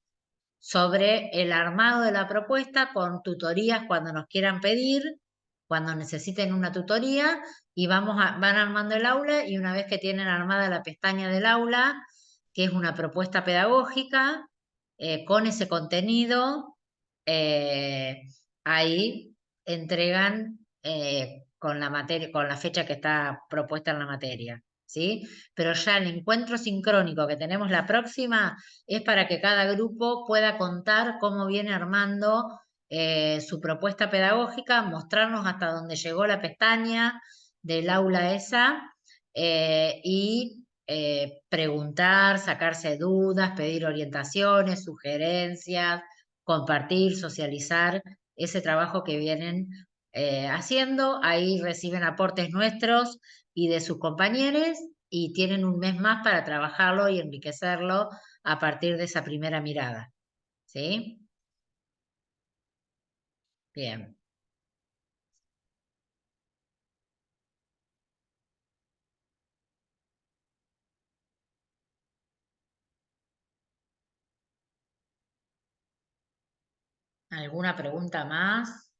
Sobre el armado de la propuesta con tutorías cuando nos quieran pedir, cuando necesiten una tutoría, y van armando el aula y una vez que tienen armada la pestaña del aula, que es una propuesta pedagógica, con ese contenido, eh, ahí entregan con la materia, con la fecha que está propuesta en la materia, ¿sí? Pero ya el encuentro sincrónico que tenemos la próxima es para que cada grupo pueda contar cómo viene armando su propuesta pedagógica, mostrarnos hasta dónde llegó la pestaña del aula esa y preguntar, sacarse dudas, pedir orientaciones, sugerencias, compartir, socializar ese trabajo que vienen haciendo. Ahí reciben aportes nuestros y de sus compañeros y tienen un mes más para trabajarlo y enriquecerlo a partir de esa primera mirada. ¿Sí? Bien. ¿Alguna pregunta más?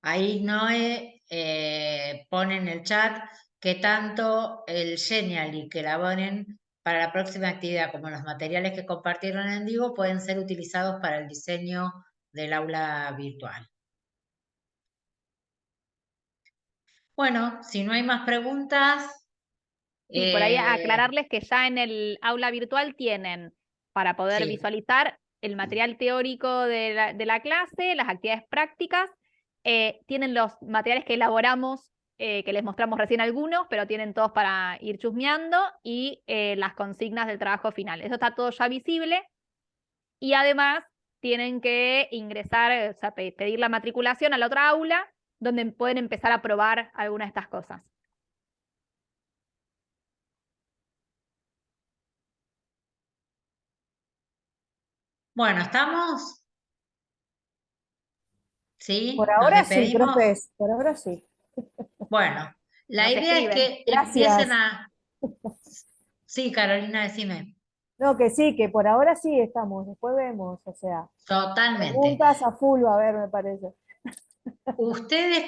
Ahí Noé pone en el chat que tanto el Genially que elaboren para la próxima actividad como los materiales que compartieron en Digo pueden ser utilizados para el diseño del aula virtual. Bueno, si no hay más preguntas. Sí, por ahí aclararles que ya en el aula virtual tienen para poder Sí. visualizar el material teórico de la clase, las actividades prácticas, tienen los materiales que elaboramos, que les mostramos recién algunos, pero tienen todos para ir chusmeando, y las consignas del trabajo final. Eso está todo ya visible, y además tienen que ingresar, o sea, pedir la matriculación a la otra aula, donde pueden empezar a probar algunas de estas cosas. Bueno, ¿estamos? ¿Sí? Por ¿Nos ahora sí, despedimos? profes, por ahora sí. Bueno, la Nos idea es escriben. que Gracias. empiecen a... Sí, Carolina, decime. No, que sí, que por ahora sí estamos, después vemos, o sea, Totalmente. preguntas a full va a haber, me parece. Ustedes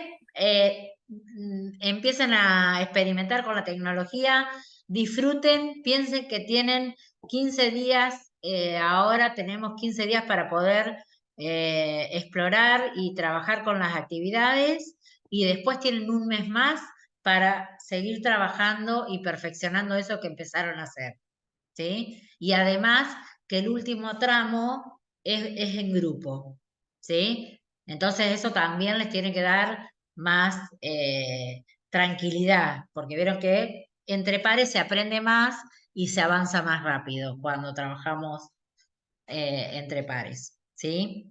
empiecen a experimentar con la tecnología, disfruten, piensen que tienen 15 días, ahora tenemos 15 días para poder explorar y trabajar con las actividades y después tienen un mes más para seguir trabajando y perfeccionando eso que empezaron a hacer, ¿sí? Y además que el último tramo es en grupo, ¿sí? Entonces eso también les tiene que dar más tranquilidad, porque vieron que entre pares se aprende más y se avanza más rápido cuando trabajamos entre pares, ¿sí?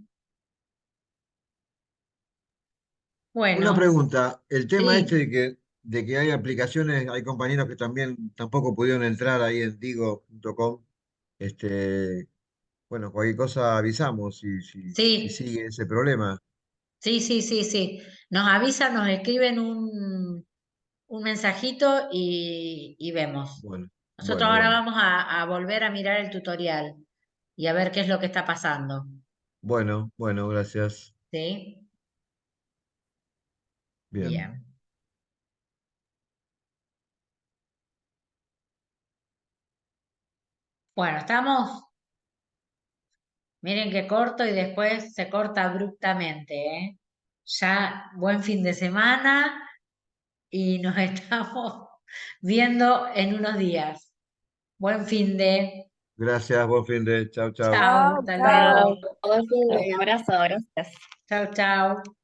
Una Bueno, pregunta, el tema este sí, de que hay aplicaciones, hay compañeros que también tampoco pudieron entrar ahí en digo.com. Este, bueno, cualquier cosa avisamos si sí, sigue ese problema. sí, sí, sí, sí. Nos avisan, nos escriben un mensajito y vemos. Bueno, Nosotros bueno, ahora bueno. vamos a volver a mirar el tutorial y a ver qué es lo que está pasando. Bueno, bueno, gracias. ¿Sí? Bien. Bien. Bueno, estamos, miren que corto y después se corta abruptamente, ¿eh? Ya buen fin de semana y nos estamos viendo en unos días. Buen fin de. Gracias, buen fin de. Chau, chau. Chao, Chao, hasta chao. luego. Bueno, un abrazo, gracias. Chao, chao.